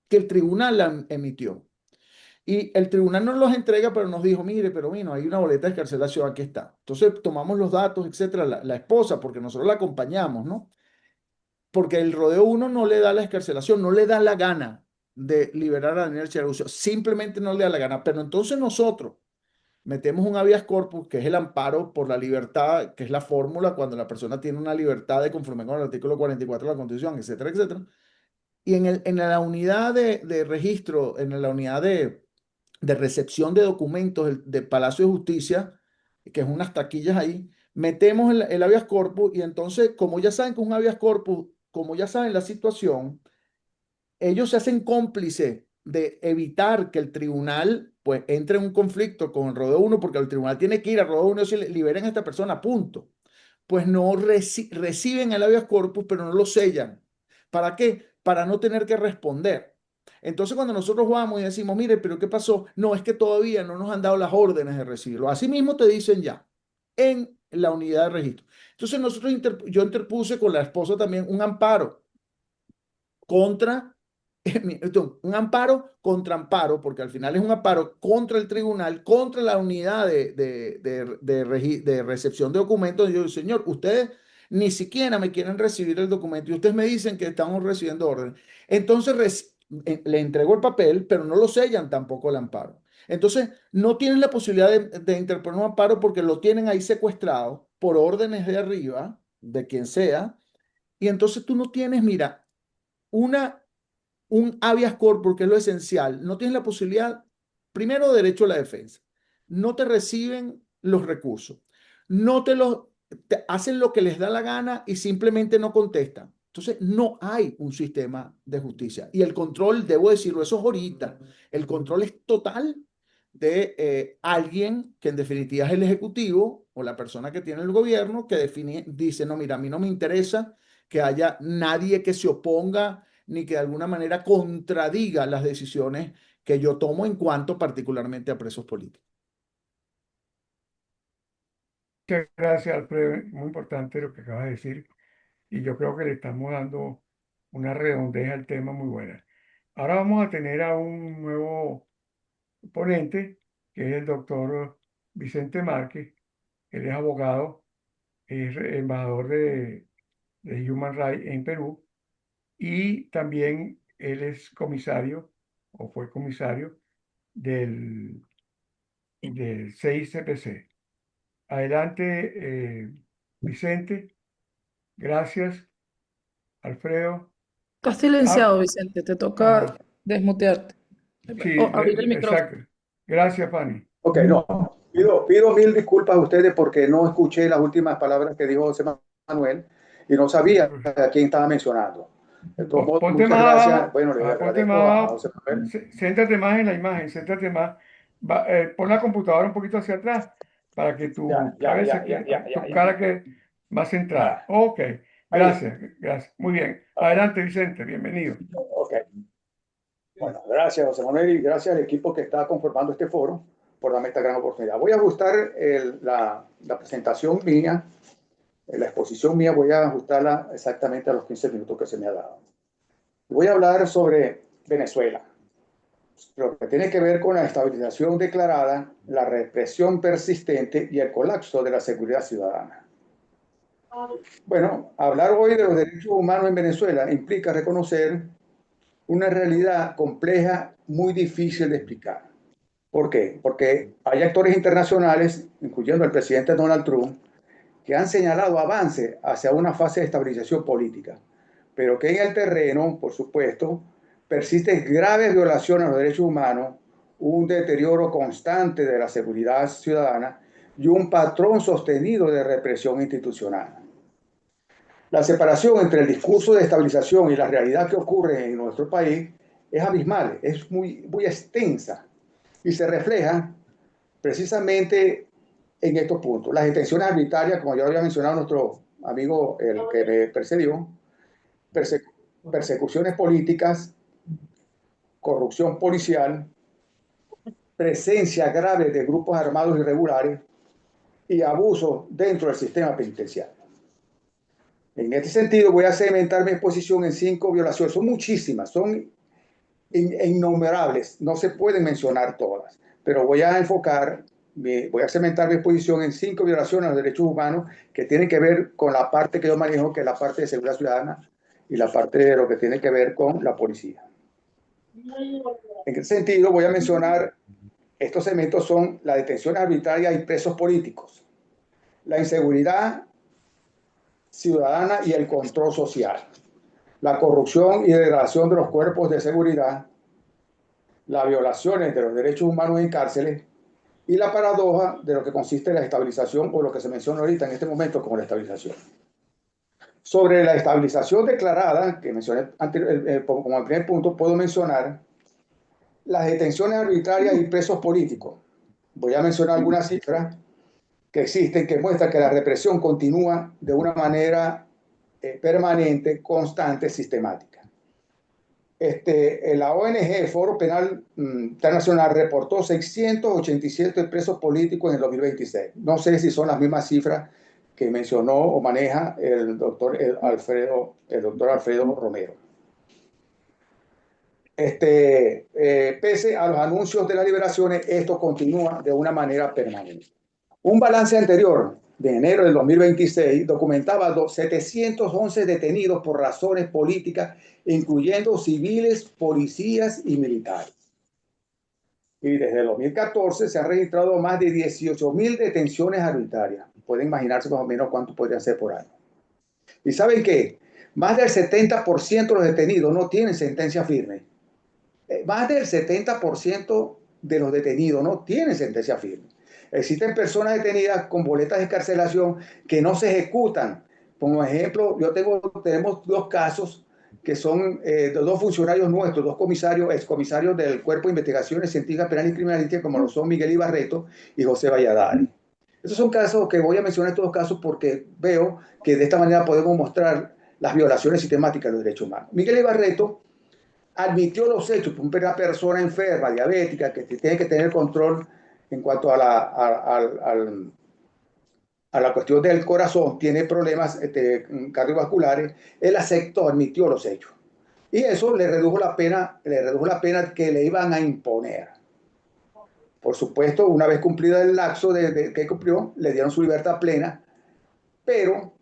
que el tribunal la emitió. Y el tribunal nos los entrega, pero nos dijo, mire, pero bueno, hay una boleta de excarcelación, aquí está. Entonces tomamos los datos, etcétera, la esposa, porque nosotros la acompañamos, ¿no? Porque el Rodeo 1 no le da la excarcelación, no le da la gana de liberar a Daniel Charabucio, simplemente no le da la gana. Pero entonces nosotros metemos un habeas corpus, que es el amparo por la libertad, que es la fórmula cuando la persona tiene una libertad de conforme con el artículo 44 de la Constitución, etcétera, etcétera. Y en la unidad de registro, en la unidad de recepción de documentos de Palacio de Justicia, que es unas taquillas ahí, metemos el habeas corpus y entonces, como ya saben que es un habeas corpus, como ya saben la situación, ellos se hacen cómplices de evitar que el tribunal pues entre en un conflicto con el Rodeo 1 porque el tribunal tiene que ir al Rodeo 1 y decirle, liberen a esta persona, punto. Pues no reciben el habeas corpus, pero no lo sellan. ¿Para qué? Para no tener que responder. Entonces, cuando nosotros vamos y decimos, mire, pero ¿qué pasó? No, es que todavía no nos han dado las órdenes de recibirlo. Así mismo te dicen ya, en la unidad de registro. Entonces, yo interpuse con la esposa también un amparo contra, un amparo contra amparo, porque al final es un amparo contra el tribunal, contra la unidad de recepción de documentos. Y yo, señor, ustedes ni siquiera me quieren recibir el documento y ustedes me dicen que estamos recibiendo orden. Entonces le entregó el papel, pero no lo sellan tampoco el amparo. Entonces, no tienen la posibilidad de interponer un amparo porque lo tienen ahí secuestrado por órdenes de arriba, de quien sea. Y entonces tú no tienes, mira, una, un habeas corpus, que es lo esencial. No tienes la posibilidad, primero, derecho a la defensa. No te reciben los recursos. No te hacen lo que les da la gana y simplemente no contestan. Entonces, no hay un sistema de justicia. Y el control, debo decirlo, eso es ahorita. El control es total de alguien que en definitiva es el ejecutivo o la persona que tiene el gobierno que dice, no, mira, a mí no me interesa que haya nadie que se oponga ni que de alguna manera contradiga las decisiones que yo tomo en cuanto particularmente a presos políticos. Muchas gracias, Alfredo. Muy importante lo que acabas de decir. Y yo creo que le estamos dando una redondez al tema muy buena. Ahora vamos a tener a un nuevo ponente, que es el doctor Vicente Márquez. Él es abogado, es embajador de Human Rights en Perú y también él es comisario o fue comisario del, del CICPC. Adelante, Vicente. Gracias, Alfredo. Estás Ah, silenciado, Vicente. Te toca ajá. desmutearte. Sí, O abrir el micrófono. exacto. Gracias, Fanny. Ok, no. Pido mil disculpas a ustedes porque no escuché las últimas palabras que dijo José Manuel y no sabía a quién estaba mencionando. De todos modos, Ponte muchas más gracias. abajo, Bueno, les ponte más agradezco a abajo, José Manuel. céntrate más en la imagen, céntrate más. Pon la computadora un poquito hacia atrás para que Ya, tu ya, cabeza, ya, ya, ya, ya, tu ya. cara quede más centrada. Ah, Ok, ahí. gracias, gracias. Muy bien. Ok, Adelante, Vicente, bienvenido. ok. Bueno, gracias José Manuel y gracias al equipo que está conformando este foro por darme esta gran oportunidad. Voy a ajustar la presentación mía, la exposición mía, voy a ajustarla exactamente a los 15 minutos que se me ha dado. Voy a hablar sobre Venezuela, lo que tiene que ver con la estabilización declarada, la represión persistente y el colapso de la seguridad ciudadana. Bueno, hablar hoy de los derechos humanos en Venezuela implica reconocer una realidad compleja, muy difícil de explicar. ¿Por qué? Porque hay actores internacionales, incluyendo el presidente Donald Trump, que han señalado avance hacia una fase de estabilización política, pero que en el terreno, por supuesto, persisten graves violaciones a los derechos humanos, un deterioro constante de la seguridad ciudadana y un patrón sostenido de represión institucional. La separación entre el discurso de estabilización y la realidad que ocurre en nuestro país es abismal, es muy extensa y se refleja precisamente en estos puntos. Las detenciones arbitrarias, como ya lo había mencionado nuestro amigo, el que me precedió, persecuciones políticas, corrupción policial, presencia grave de grupos armados irregulares y abusos dentro del sistema penitenciario. En este sentido, voy a segmentar mi exposición en 5 violaciones. Son muchísimas, son innumerables, no se pueden mencionar todas, pero voy a segmentar mi exposición en 5 violaciones a los derechos humanos que tienen que ver con la parte que yo manejo, que es la parte de seguridad ciudadana y la parte de lo que tiene que ver con la policía. En ese sentido, voy a mencionar, estos segmentos son la detención arbitraria y presos políticos, la inseguridad ciudadana y el control social, la corrupción y degradación de los cuerpos de seguridad, las violaciones de los derechos humanos en cárceles y la paradoja de lo que consiste la estabilización o lo que se menciona ahorita en este momento como la estabilización. Sobre la estabilización declarada, que mencioné como el primer punto, puedo mencionar las detenciones arbitrarias y presos políticos. Voy a mencionar algunas cifras que existen que muestran que la represión continúa de una manera permanente, constante, sistemática. La ONG Foro Penal Internacional reportó 687 presos políticos en el 2026. No sé si son las mismas cifras que mencionó o maneja el doctor Alfredo Romero. Pese a los anuncios de las liberaciones, esto continúa de una manera permanente. Un balance anterior de enero del 2026 documentaba 711 detenidos por razones políticas, incluyendo civiles, policías y militares. Y desde el 2014 se han registrado más de 18.000 detenciones arbitrarias. Pueden imaginarse más o menos cuánto podrían ser por año. ¿Y saben qué? Más del 70% de los detenidos no tienen sentencia firme. Más del 70% de los detenidos no tienen sentencia firme. Existen personas detenidas con boletas de escarcelación que no se ejecutan. Como ejemplo, tenemos dos casos que son de dos funcionarios nuestros, dos comisarios, excomisarios del Cuerpo de Investigaciones Científicas Penales y Criminalísticas, como lo son Miguel Ibarreto y José Valladares. Esos son casos que voy a mencionar estos dos casos porque veo que de esta manera podemos mostrar las violaciones sistemáticas de los derechos humanos. Miguel Ibarreto admitió los hechos, una persona enferma, diabética, que tiene que tener control en cuanto a la cuestión del corazón, tiene problemas cardiovasculares, él aceptó, admitió los hechos. Y eso le redujo la pena que le iban a imponer. Por supuesto, una vez cumplido el lapso que cumplió, le dieron su libertad plena, pero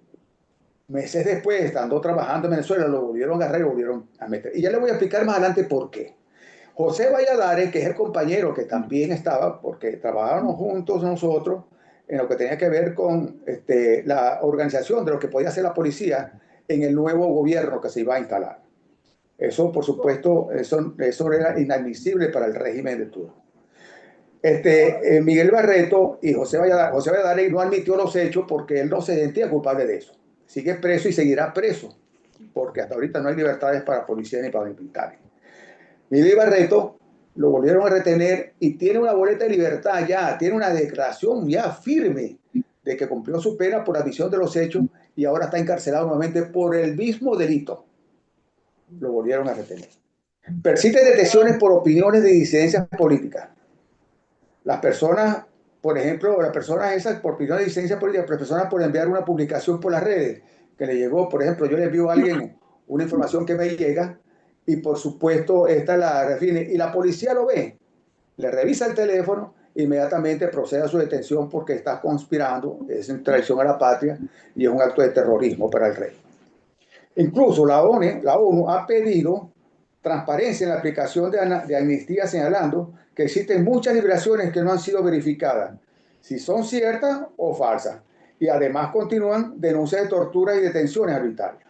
meses después, estando trabajando en Venezuela, lo volvieron a agarrar y lo volvieron a meter. Y ya le voy a explicar más adelante por qué. José Valladares, que es el compañero que también estaba, porque trabajábamos juntos nosotros en lo que tenía que ver con la organización de lo que podía hacer la policía en el nuevo gobierno que se iba a instalar. Eso, por supuesto, eso era inadmisible para el régimen de turno. Miguel Barreto y José Valladares no admitió los hechos porque él no se sentía culpable de eso. Sigue preso y seguirá preso, porque hasta ahorita no hay libertades para policías ni para militares. Miguel Barreto lo volvieron a retener y tiene una boleta de libertad ya, tiene una declaración ya firme de que cumplió su pena por admisión de los hechos y ahora está encarcelado nuevamente por el mismo delito. Lo volvieron a retener. Persisten detenciones por opiniones de disidencias políticas. Las personas, por ejemplo, las personas esas por opiniones de disidencias políticas, las personas por enviar una publicación por las redes que le llegó, por ejemplo, yo le envío a alguien una información que me llega y por supuesto esta la define y la policía lo ve, le revisa el teléfono, inmediatamente procede a su detención porque está conspirando, es en traición a la patria y es un acto de terrorismo para el rey. Incluso la ONU ha pedido transparencia en la aplicación de amnistía, señalando que existen muchas liberaciones que no han sido verificadas, si son ciertas o falsas, y además continúan denuncias de tortura y detenciones arbitrarias.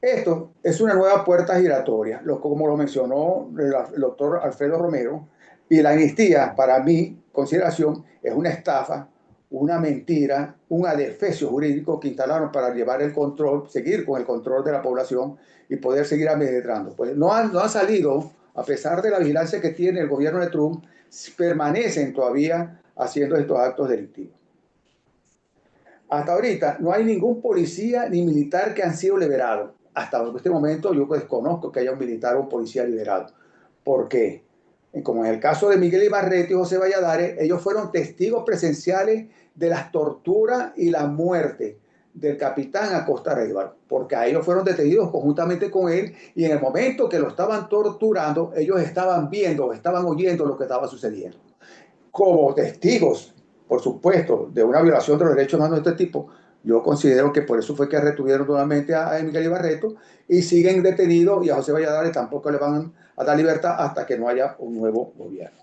Esto es una nueva puerta giratoria, como lo mencionó el doctor Alfredo Romero, y la amnistía, para mi consideración, es una estafa, una mentira, un adefesio jurídico que instalaron para llevar el control, seguir con el control de la población y poder seguir administrando. Pues no han salido, a pesar de la vigilancia que tiene el gobierno de Trump, permanecen todavía haciendo estos actos delictivos. Hasta ahorita no hay ningún policía ni militar que han sido liberados. Hasta este momento yo desconozco que haya un militar o un policía liberado. ¿Por qué? Como en el caso de Miguel Ibarreto y José Valladares, ellos fueron testigos presenciales de las torturas y la muerte del capitán Acosta Reybar, porque a ellos fueron detenidos conjuntamente con él y en el momento que lo estaban torturando, ellos estaban viendo, estaban oyendo lo que estaba sucediendo. Como testigos, por supuesto, de una violación de los derechos humanos de este tipo, yo considero que por eso fue que retuvieron nuevamente a Miguel Ibarreto y siguen detenidos y a José Valladares tampoco le van a dar libertad hasta que no haya un nuevo gobierno.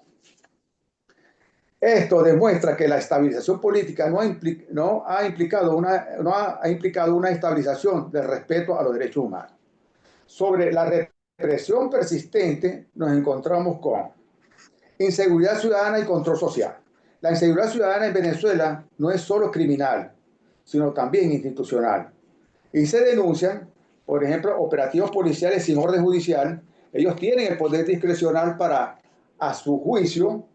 Esto demuestra que la estabilización política no ha implicado una estabilización del respeto a los derechos humanos. Sobre la represión persistente nos encontramos con inseguridad ciudadana y control social. La inseguridad ciudadana en Venezuela no es solo criminal, sino también institucional. Y se denuncian, por ejemplo, operativos policiales sin orden judicial. Ellos tienen el poder discrecional para, a su juicio,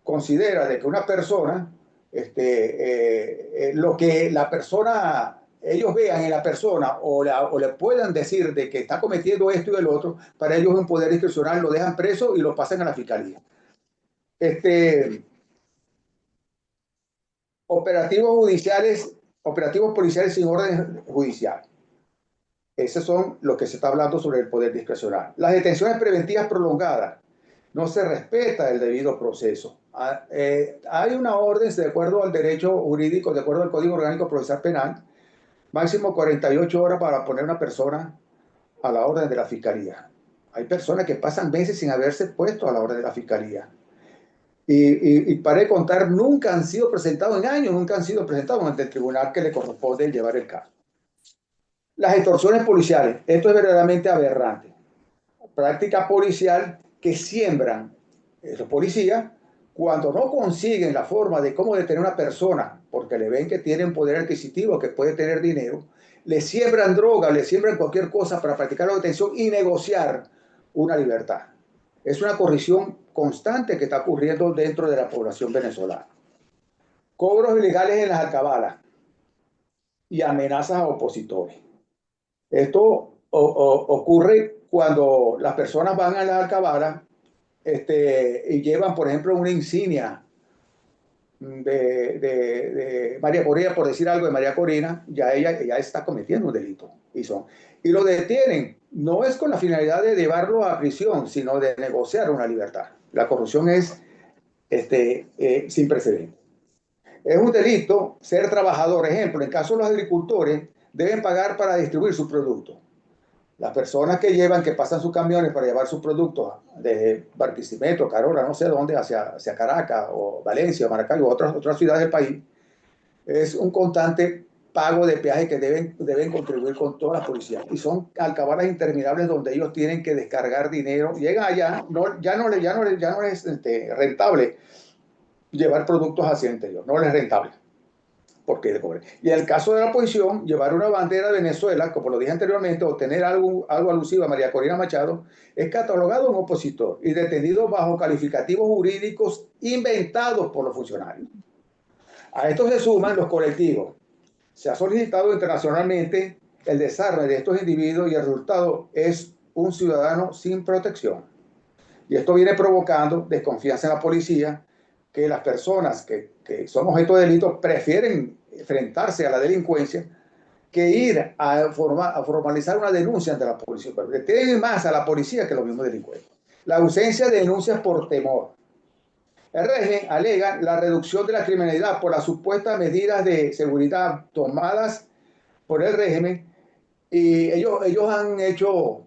considera de que una persona, lo que la persona, ellos vean en la persona o le puedan decir de que está cometiendo esto y el otro, para ellos es un poder discrecional, lo dejan preso y lo pasan a la fiscalía. Operativos policiales sin orden judicial. Esos son los que se está hablando sobre el poder discrecional. Las detenciones preventivas prolongadas. No se respeta el debido proceso. Hay una orden, de acuerdo al derecho jurídico, de acuerdo al Código Orgánico Procesal Penal, máximo 48 horas para poner una persona a la orden de la fiscalía. Hay personas que pasan meses sin haberse puesto a la orden de la fiscalía. Y para de contar, nunca han sido presentados en años, nunca han sido presentados ante el tribunal que le corresponde llevar el caso. Las extorsiones policiales, esto es verdaderamente aberrante. Práctica policial que siembran esos policías cuando no consiguen la forma de cómo detener a una persona, porque le ven que tiene un poder adquisitivo, que puede tener dinero, le siembran droga, le siembran cualquier cosa para practicar la detención y negociar una libertad. Es una corrupción constante que está ocurriendo dentro de la población venezolana. Cobros ilegales en las alcabalas y amenazas a opositores. Esto ocurre cuando las personas van a las alcabalas y llevan, por ejemplo, una insignia de María Corina, por decir algo de María Corina, ella está cometiendo un delito. Y lo detienen. No es con la finalidad de llevarlo a prisión, sino de negociar una libertad. La corrupción es sin precedentes. Es un delito ser trabajador. Ejemplo, en caso de los agricultores, deben pagar para distribuir sus productos. Las personas que pasan sus camiones para llevar sus productos desde Barquisimeto, Carola, no sé dónde, hacia Caracas o Valencia o Maracaibo, otras ciudades del país, es un constante pago de peaje que deben contribuir con toda la policía. Y son alcabalas interminables donde ellos tienen que descargar dinero. Llegan allá, ya no es rentable llevar productos hacia el interior, no les es rentable. Porque y en el caso de la oposición, llevar una bandera de Venezuela, como lo dije anteriormente, o tener algo alusivo a María Corina Machado, es catalogado un opositor y detenido bajo calificativos jurídicos inventados por los funcionarios. A esto se suman los colectivos. Se ha solicitado internacionalmente el desarme de estos individuos y el resultado es un ciudadano sin protección. Y esto viene provocando desconfianza en la policía, que las personas que son objeto de delitos prefieren enfrentarse a la delincuencia que ir a formalizar una denuncia ante la policía. Pero tienen más a la policía que los mismos delincuentes. La ausencia de denuncias por temor. El régimen alega la reducción de la criminalidad por las supuestas medidas de seguridad tomadas por el régimen y ellos han hecho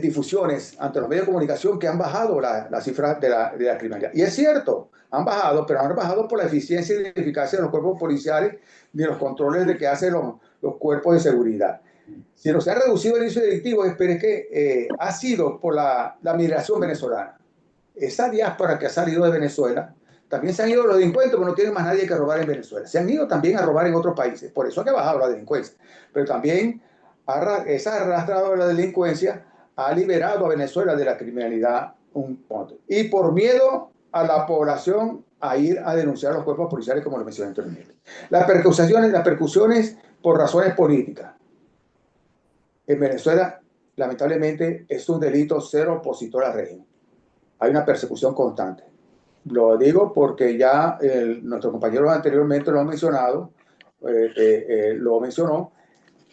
difusiones ante los medios de comunicación que han bajado la cifra de la criminalidad. Y es cierto, han bajado, pero han bajado por la eficiencia y la eficacia de los cuerpos policiales ni los controles de que hacen los cuerpos de seguridad. Si no se ha reducido el índice delictivo, es que ha sido por la migración venezolana. Esa diáspora que ha salido de Venezuela, también se han ido los delincuentes, porque no tienen más nadie que robar en Venezuela. Se han ido también a robar en otros países, por eso ha bajado la delincuencia. Pero también esa arrastrado de la delincuencia ha liberado a Venezuela de la criminalidad un punto. Y por miedo a la población a ir a denunciar a los cuerpos policiales, como lo mencioné anteriormente. Las percusiones por razones políticas. En Venezuela, lamentablemente, es un delito ser opositor al régimen. Hay una persecución constante. Lo digo porque ya nuestro compañero anteriormente lo ha mencionado, lo mencionó,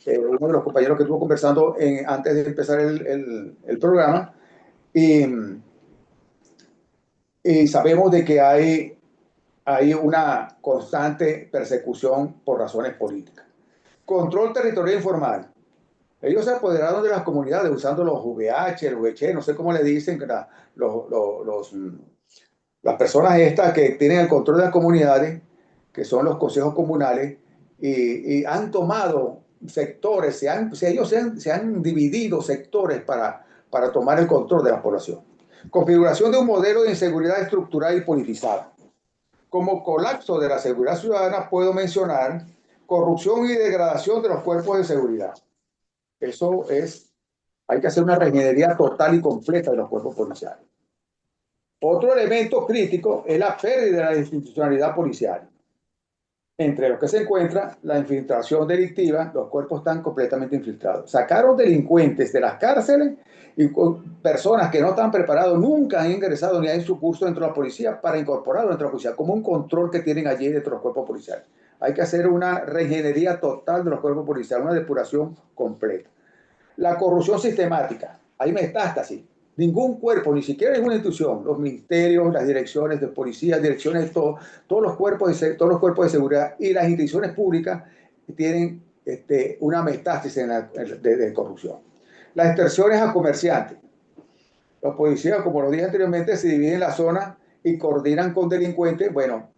uno de los compañeros que estuvo conversando antes de empezar el programa, y sabemos de que hay una constante persecución por razones políticas. Control territorial informal. Ellos se apoderaron de las comunidades usando los VH, los VH, no sé cómo le dicen, las personas estas que tienen el control de las comunidades, que son los consejos comunales, y han tomado sectores, ellos se han dividido sectores para tomar el control de la población. Configuración de un modelo de inseguridad estructural y politizada. Como colapso de la seguridad ciudadana puedo mencionar corrupción y degradación de los cuerpos de seguridad. Hay que hacer una reingeniería total y completa de los cuerpos policiales. Otro elemento crítico es la pérdida de la institucionalidad policial. Entre los que se encuentra la infiltración delictiva, los cuerpos están completamente infiltrados. Sacaron delincuentes de las cárceles y personas que no están preparados, nunca han ingresado ni han hecho su curso dentro de la policía para incorporarlo dentro de la policía, como un control que tienen allí dentro de los cuerpos policiales. Hay que hacer una reingeniería total de los cuerpos policiales, una depuración completa. La corrupción sistemática, hay metástasis. Ningún cuerpo, ni siquiera ninguna institución, los ministerios, las direcciones de policía, direcciones de todo, todos los cuerpos de seguridad y las instituciones públicas tienen una metástasis de corrupción. Las extorsiones a comerciantes. Los policías, como lo dije anteriormente, se dividen en la zona y coordinan con delincuentes. Bueno,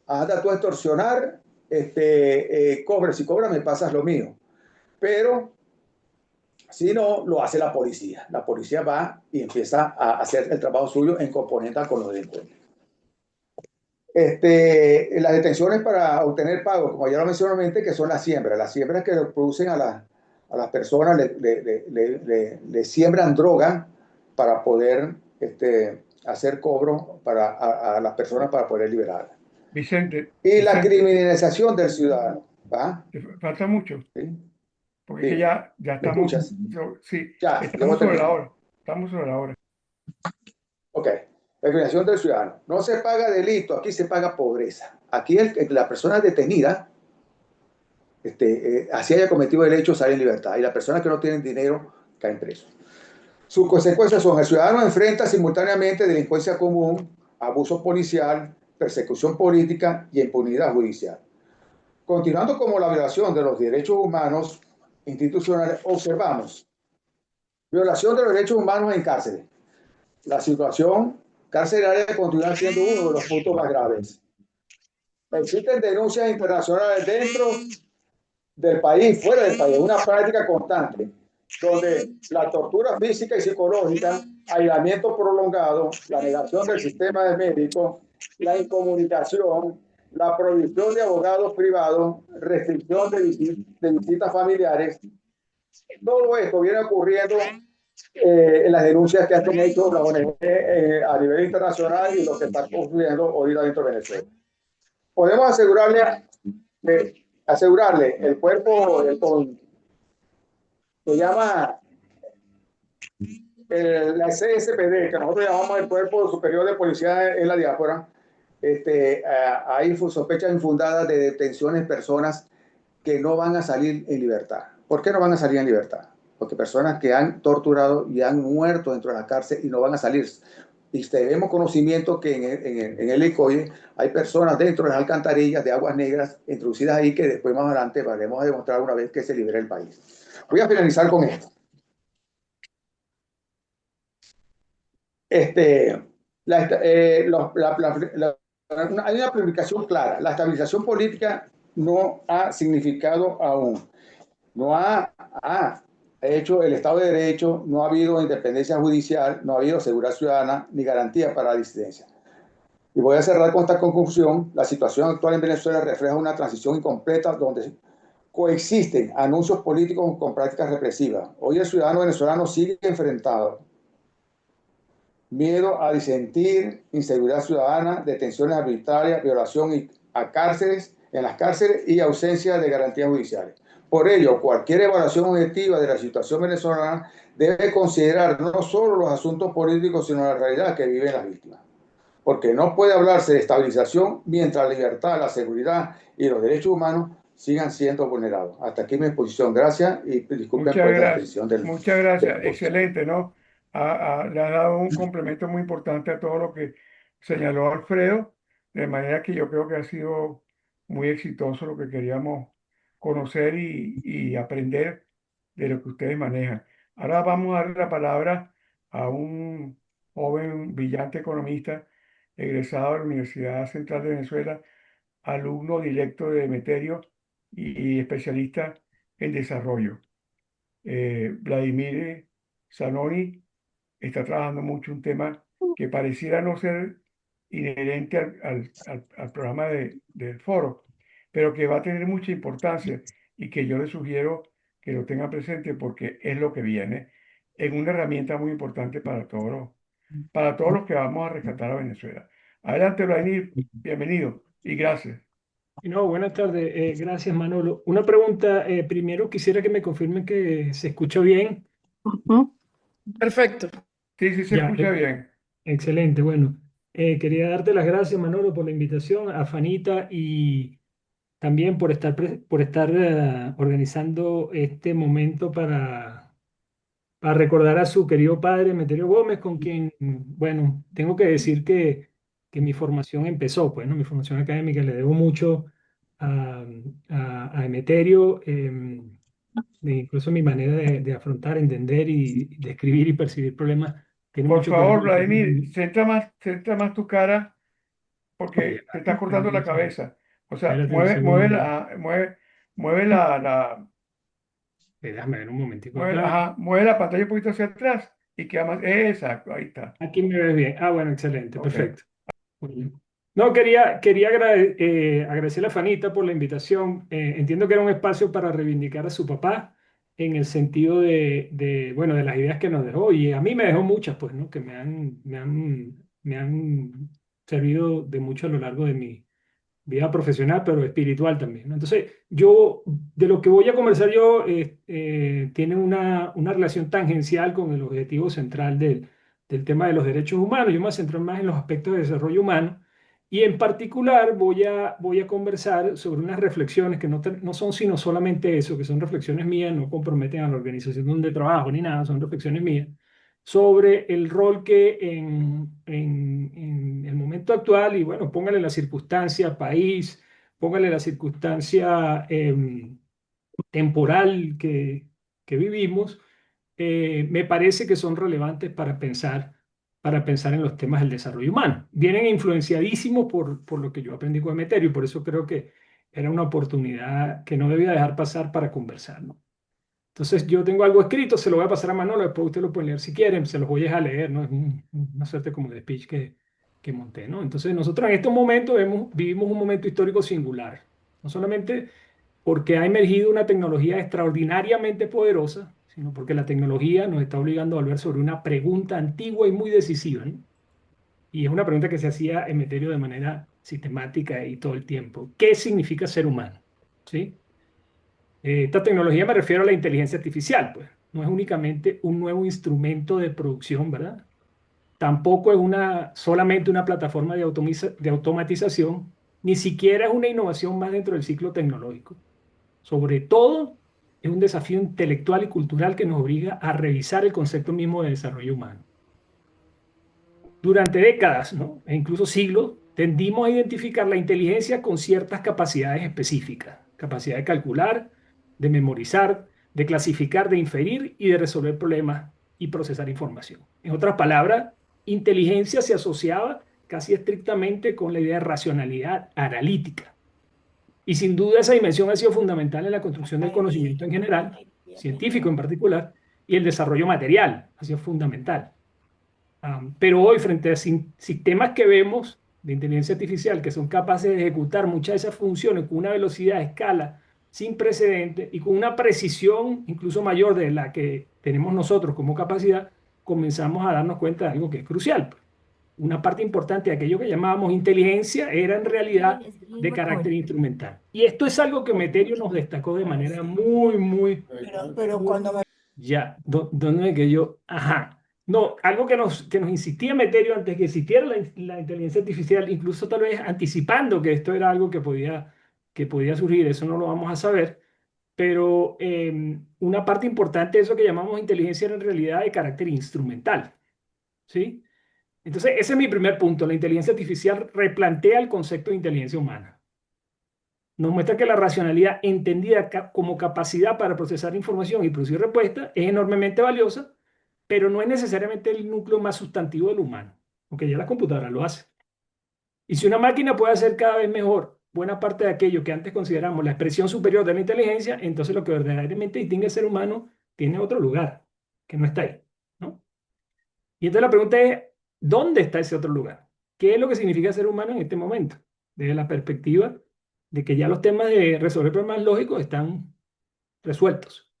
anda tú a extorsionar, cobra, si cobra me pasas lo mío. Pero si no, lo hace la policía. La policía va y empieza a hacer el trabajo suyo en componente con los delincuentes. Las detenciones para obtener pagos, como ya lo mencioné, que son las siembras que producen a las personas, le siembran droga para poder hacer cobro a las personas para poder liberarlas. Vicente, Y la Vicente, criminalización del ciudadano. ¿Va? te falta mucho, ¿Sí? porque es que Sí. ya ¿Me estamos, escuchas? sí, Ya, estamos debo sobre la terminar. hora, estamos sobre la hora. Ok, la criminalización del ciudadano. No se paga delito, aquí se paga pobreza. Aquí la persona detenida, así haya cometido el hecho, sale en libertad. Y las personas que no tienen dinero caen presos. Sus consecuencias son: el ciudadano enfrenta simultáneamente delincuencia común, abuso policial, persecución política y impunidad judicial. Continuando como la violación de los derechos humanos institucionales, observamos violación de los derechos humanos en cárceles. La situación carcelaria continúa siendo uno de los puntos más graves. Existen denuncias internacionales dentro del país, fuera del país, una práctica constante, donde la tortura física y psicológica, aislamiento prolongado, la negación del sistema de médicos, la incomunicación, la prohibición de abogados privados, restricción de visitas familiares, todo esto viene ocurriendo en las denuncias que han hecho las ONG a nivel internacional y lo que está ocurriendo hoy dentro de Venezuela. Podemos asegurarle el cuerpo, se llama la CSPD, que nosotros llamamos el Cuerpo Superior de Policía en la Diáspora. Hay sospechas infundadas de detenciones de personas que no van a salir en libertad. ¿Por qué no van a salir en libertad? Porque personas que han torturado y han muerto dentro de la cárcel y no van a salir. Y tenemos conocimiento que en el ECOIE hay personas dentro de las alcantarillas de aguas negras introducidas ahí, que después más adelante vamos a demostrar una vez que se libere el país. Voy a finalizar con esto. Hay una planificación clara. La estabilización política no ha significado aún. No ha hecho el Estado de Derecho, no ha habido independencia judicial, no ha habido seguridad ciudadana ni garantía para la disidencia. Y voy a cerrar con esta conclusión. La situación actual en Venezuela refleja una transición incompleta donde coexisten anuncios políticos con prácticas represivas. Hoy el ciudadano venezolano sigue enfrentado miedo a disentir, inseguridad ciudadana, detenciones arbitrarias, violación en las cárceles y ausencia de garantías judiciales. Por ello, cualquier evaluación objetiva de la situación venezolana debe considerar no solo los asuntos políticos, sino la realidad que viven las víctimas. Porque no puede hablarse de estabilización mientras la libertad, la seguridad y los derechos humanos sigan siendo vulnerados. Hasta aquí mi exposición. Gracias y disculpen Muchas por la gracias, extensión del muchas gracias, podcast. excelente, ¿no? Le ha dado un complemento muy importante a todo lo que señaló Alfredo, de manera que yo creo que ha sido muy exitoso lo que queríamos conocer y aprender de lo que ustedes manejan. Ahora vamos a darle la palabra a un joven, brillante economista, egresado de la Universidad Central de Venezuela, alumno directo de Meterio y especialista en desarrollo. Vladimir Zanoni está trabajando mucho un tema que pareciera no ser inherente al programa del foro, pero que va a tener mucha importancia y que yo le sugiero que lo tengan presente porque es lo que viene en una herramienta muy importante para todos los que vamos a rescatar a Venezuela. Adelante, Vladimir, bienvenido y gracias. No, buenas tardes. Gracias, Manolo. Una pregunta. Primero quisiera que me confirmen que se escucha bien. Ujú. Perfecto. Sí, sí, se Ya, escucha bien. excelente. Bueno, quería darte las gracias, Manolo, por la invitación, a Fanita también por estar organizando este momento para recordar a su querido padre, Emeterio Gómez, con quien, bueno, tengo que decir que mi formación empezó, pues, ¿no? Mi formación académica le debo mucho a, a Emeterio, incluso mi manera de afrontar, entender y de escribir y percibir problemas tiene Por mucho que ver favor, con lo que... Vladimir, centra más tu cara Oye, porque te estás cortando espérate un la segundo. cabeza. O sea, Espérate un segundo. mueve Déjame ver un momentico acá. mueve la pantalla un poquito hacia atrás y queda más. Exacto, ahí está. Aquí me ves bien. Ah, bueno, excelente, Ok. perfecto. Muy bien. No, quería agradecerle a Fanita por la invitación. Entiendo que era un espacio para reivindicar a su papá en el sentido bueno, de las ideas que nos dejó. Y a mí me dejó muchas, pues, ¿no? Que me han servido de mucho a lo largo de mi vida profesional, pero espiritual también, ¿no? Entonces, de lo que voy a conversar yo, tiene una relación tangencial con el objetivo central del tema de los derechos humanos. Yo me voy a centrar más en los aspectos de desarrollo humano y en particular voy a conversar sobre unas reflexiones que no son sino solamente eso, que son reflexiones mías, no comprometen a la organización donde trabajo ni nada, son reflexiones mías sobre el rol que en el momento actual, y bueno, póngale la circunstancia país, póngale la circunstancia temporal que vivimos, me parece que son relevantes para pensar en los temas del desarrollo humano. Vienen influenciadísimos por lo que yo aprendí con Emeterio y por eso creo que era una oportunidad que no debía dejar pasar para conversar, ¿no? Entonces yo tengo algo escrito, se lo voy a pasar a Manolo, después usted lo puede leer si quieren, se los voy a dejar leer, ¿no? Es una suerte como de speech que monté, ¿no? Entonces nosotros en estos momentos vivimos un momento histórico singular, no solamente porque ha emergido una tecnología extraordinariamente poderosa, sino porque la tecnología nos está obligando a volver sobre una pregunta antigua y muy decisiva, ¿no? Y es una pregunta que se hacía Emeterio de manera sistemática y todo el tiempo. ¿Qué significa ser humano? ¿Sí? Esta tecnología me refiero a la inteligencia artificial, pues. No es únicamente un nuevo instrumento de producción, ¿verdad? Tampoco es solamente una plataforma de automatización, ni siquiera es una innovación más dentro del ciclo tecnológico. Sobre todo, es un desafío intelectual y cultural que nos obliga a revisar el concepto mismo de desarrollo humano. Durante décadas, ¿no? E incluso siglos, tendimos a identificar la inteligencia con ciertas capacidades específicas, capacidad de calcular, de memorizar, de clasificar, de inferir y de resolver problemas y procesar información. En otras palabras, inteligencia se asociaba casi estrictamente con la idea de racionalidad analítica. Y sin duda esa dimensión ha sido fundamental en la construcción del conocimiento en general, científico en particular, y el desarrollo material ha sido fundamental. Pero hoy, frente a sistemas que vemos de inteligencia artificial que son capaces de ejecutar muchas de esas funciones con una velocidad a escala sin precedentes y con una precisión incluso mayor de la que tenemos nosotros como capacidad, comenzamos a darnos cuenta de algo que es crucial. Una parte importante de aquello que llamábamos inteligencia era en realidad de carácter instrumental. Y esto es algo que Meterio nos destacó de manera muy, Pero cuando me ya, ¿dónde que yo? Ajá. No, algo que nos insistía Meterio antes de que existiera la inteligencia artificial, incluso tal vez anticipando que esto era algo que podía surgir, eso no lo vamos a saber, pero una parte importante de eso que llamamos inteligencia era en realidad de carácter instrumental, ¿sí? Entonces, ese es mi primer punto. La inteligencia artificial replantea el concepto de inteligencia humana. Nos muestra que la racionalidad entendida como capacidad para procesar información y producir respuestas es enormemente valiosa, pero no es necesariamente el núcleo más sustantivo del humano, aunque ya la computadora lo hace. Y si una máquina puede hacer cada vez mejor buena parte de aquello que antes consideramos la expresión superior de la inteligencia, entonces lo que verdaderamente distingue al ser humano tiene otro lugar, que no está ahí, ¿no? Y entonces la pregunta es, ¿dónde está ese otro lugar? ¿Qué es lo que significa ser humano en este momento? Desde la perspectiva de que ya los temas de resolver problemas lógicos están resueltos.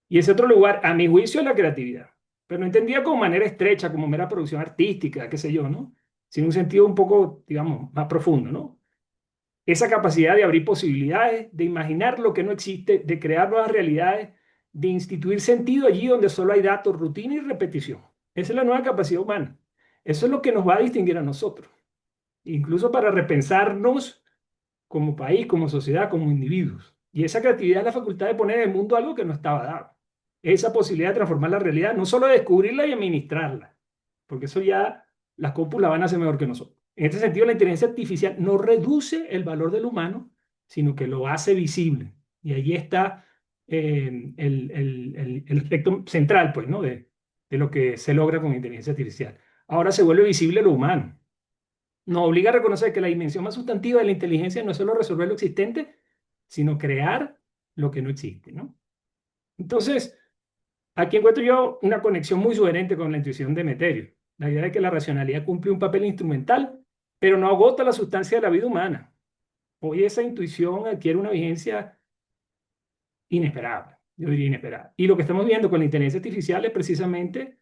Y ese otro lugar, a mi juicio, es la creatividad. Pero no entendía como manera estrecha, como mera producción artística, qué sé yo, ¿no? Sino un sentido un poco, digamos, más profundo, ¿no? Esa capacidad de abrir posibilidades, de imaginar lo que no existe, de crear nuevas realidades, de instituir sentido allí donde solo hay datos, rutina y repetición. Esa es la nueva capacidad humana. Eso es lo que nos va a distinguir a nosotros. Incluso para repensarnos como país, como sociedad, como individuos. Y esa creatividad es la facultad de poner en el mundo algo que no estaba dado. Esa posibilidad de transformar la realidad, no solo de descubrirla y administrarla, porque eso ya las cópulas van a hacer mejor que nosotros. En este sentido, la inteligencia artificial no reduce el valor del humano, sino que lo hace visible. Y ahí está el aspecto central, pues, ¿no? De lo que se logra con inteligencia artificial. Ahora se vuelve visible lo humano. Nos obliga a reconocer que la dimensión más sustantiva de la inteligencia no es solo resolver lo existente, sino crear lo que no existe, ¿no? Entonces, aquí encuentro yo una conexión muy sugerente con la intuición de Emeterio. La idea de que la racionalidad cumple un papel instrumental, pero no agota la sustancia de la vida humana. Hoy esa intuición adquiere una vigencia inesperada, yo diría inesperada. Y lo que estamos viendo con la inteligencia artificial es precisamente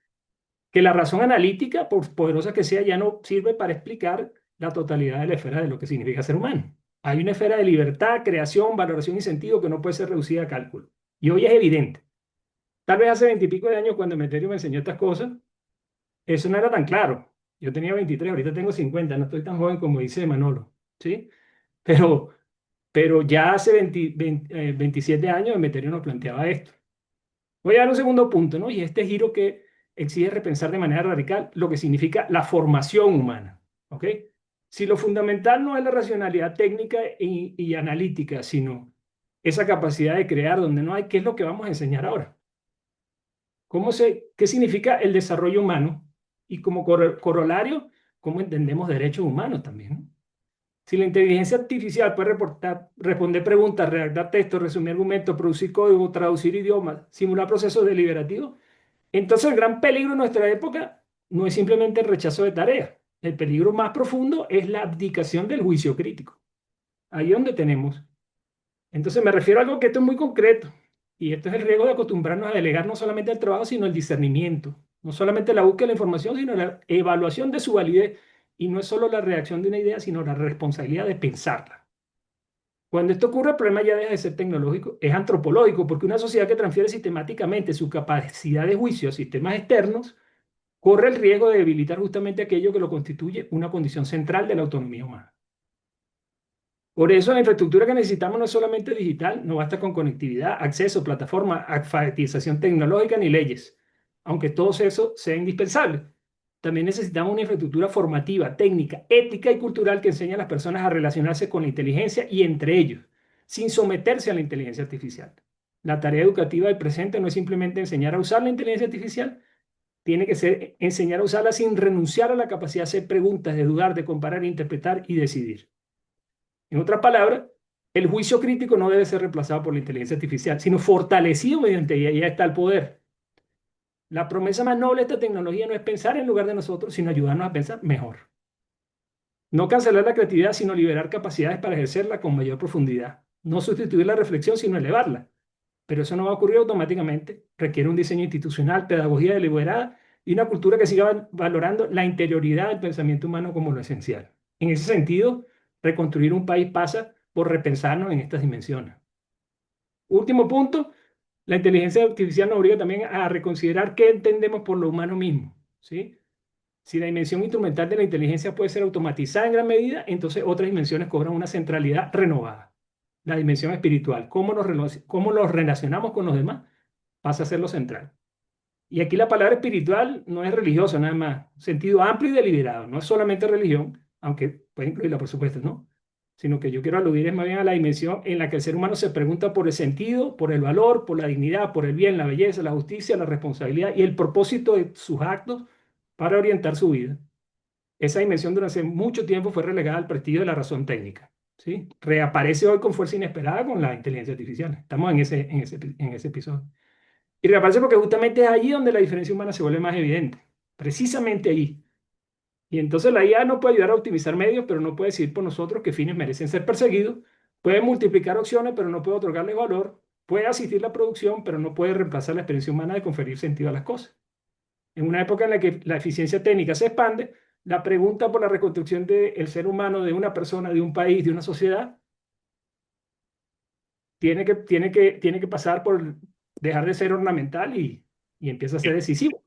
que la razón analítica, por poderosa que sea, ya no sirve para explicar la totalidad de la esfera de lo que significa ser humano. Hay una esfera de libertad, creación, valoración y sentido que no puede ser reducida a cálculo. Y hoy es evidente. Tal vez hace 20 y pico de años, cuando Emeterio me enseñó estas cosas, eso no era tan claro. Yo tenía 23, ahorita tengo 50, no estoy tan joven como dice Manolo, ¿sí? Pero, pero ya hace 27 años Emeterio nos planteaba esto. Voy a dar un segundo punto, ¿no? Y este giro que exige repensar de manera radical lo que significa la formación humana, ¿ok? Si lo fundamental no es la racionalidad técnica y analítica, sino esa capacidad de crear donde no hay, ¿qué es lo que vamos a enseñar ahora? ¿Qué significa el desarrollo humano? Y como corolario, ¿cómo entendemos derechos humanos también, ¿no? Si la inteligencia artificial puede responder preguntas, redactar textos, resumir argumentos, producir código, traducir idiomas, simular procesos deliberativos, entonces el gran peligro en nuestra época no es simplemente el rechazo de tareas. El peligro más profundo es la abdicación del juicio crítico. Ahí es donde tenemos. Entonces me refiero a algo que esto es muy concreto. Y esto es el riesgo de acostumbrarnos a delegar no solamente el trabajo, sino el discernimiento. No solamente la búsqueda de la información, sino la evaluación de su validez. Y no es solo la reacción de una idea, sino la responsabilidad de pensarla. Cuando esto ocurre, el problema ya deja de ser tecnológico, es antropológico, porque una sociedad que transfiere sistemáticamente su capacidad de juicio a sistemas externos corre el riesgo de debilitar justamente aquello que lo constituye una condición central de la autonomía humana. Por eso la infraestructura que necesitamos no es solamente digital, no basta con conectividad, acceso, plataforma, alfabetización tecnológica ni leyes, aunque todos eso sea indispensable. También necesitamos una infraestructura formativa, técnica, ética y cultural que enseñe a las personas a relacionarse con la inteligencia y entre ellos, sin someterse a la inteligencia artificial. La tarea educativa del presente no es simplemente enseñar a usar la inteligencia artificial, tiene que ser enseñar a usarla sin renunciar a la capacidad de hacer preguntas, de dudar, de comparar, interpretar y decidir. En otras palabras, el juicio crítico no debe ser reemplazado por la inteligencia artificial, sino fortalecido mediante ella. Ya está el poder. La promesa más noble de esta tecnología no es pensar en lugar de nosotros, sino ayudarnos a pensar mejor. No cancelar la creatividad, sino liberar capacidades para ejercerla con mayor profundidad. No sustituir la reflexión, sino elevarla. Pero eso no va a ocurrir automáticamente. Requiere un diseño institucional, pedagogía deliberada y una cultura que siga valorando la interioridad del pensamiento humano como lo esencial. En ese sentido, reconstruir un país pasa por repensarnos en estas dimensiones. Último punto, la inteligencia artificial nos obliga también a reconsiderar qué entendemos por lo humano mismo, ¿sí? Si la dimensión instrumental de la inteligencia puede ser automatizada en gran medida, entonces otras dimensiones cobran una centralidad renovada. La dimensión espiritual, cómo nos relacionamos con los demás, pasa a ser lo central. Y aquí la palabra espiritual no es religiosa, nada más, sentido amplio y deliberado, no es solamente religión, aunque puede incluirla, por supuesto, ¿no? Sino que yo quiero aludir es más bien a la dimensión en la que el ser humano se pregunta por el sentido, por el valor, por la dignidad, por el bien, la belleza, la justicia, la responsabilidad y el propósito de sus actos para orientar su vida. Esa dimensión durante mucho tiempo fue relegada al prestigio de la razón técnica, ¿sí? Reaparece hoy con fuerza inesperada con la inteligencia artificial. Estamos en ese episodio. Y reaparece porque justamente es allí donde la diferencia humana se vuelve más evidente. Precisamente ahí. Y entonces la IA no puede ayudar a optimizar medios, pero no puede decir por nosotros qué fines merecen ser perseguidos. Puede multiplicar opciones, pero no puede otorgarles valor. Puede asistir a la producción, pero no puede reemplazar la experiencia humana de conferir sentido a las cosas. En una época en la que la eficiencia técnica se expande, la pregunta por la reconstrucción del ser humano, de una persona, de un país, de una sociedad, tiene que pasar por dejar de ser ornamental y empieza a ser decisivo.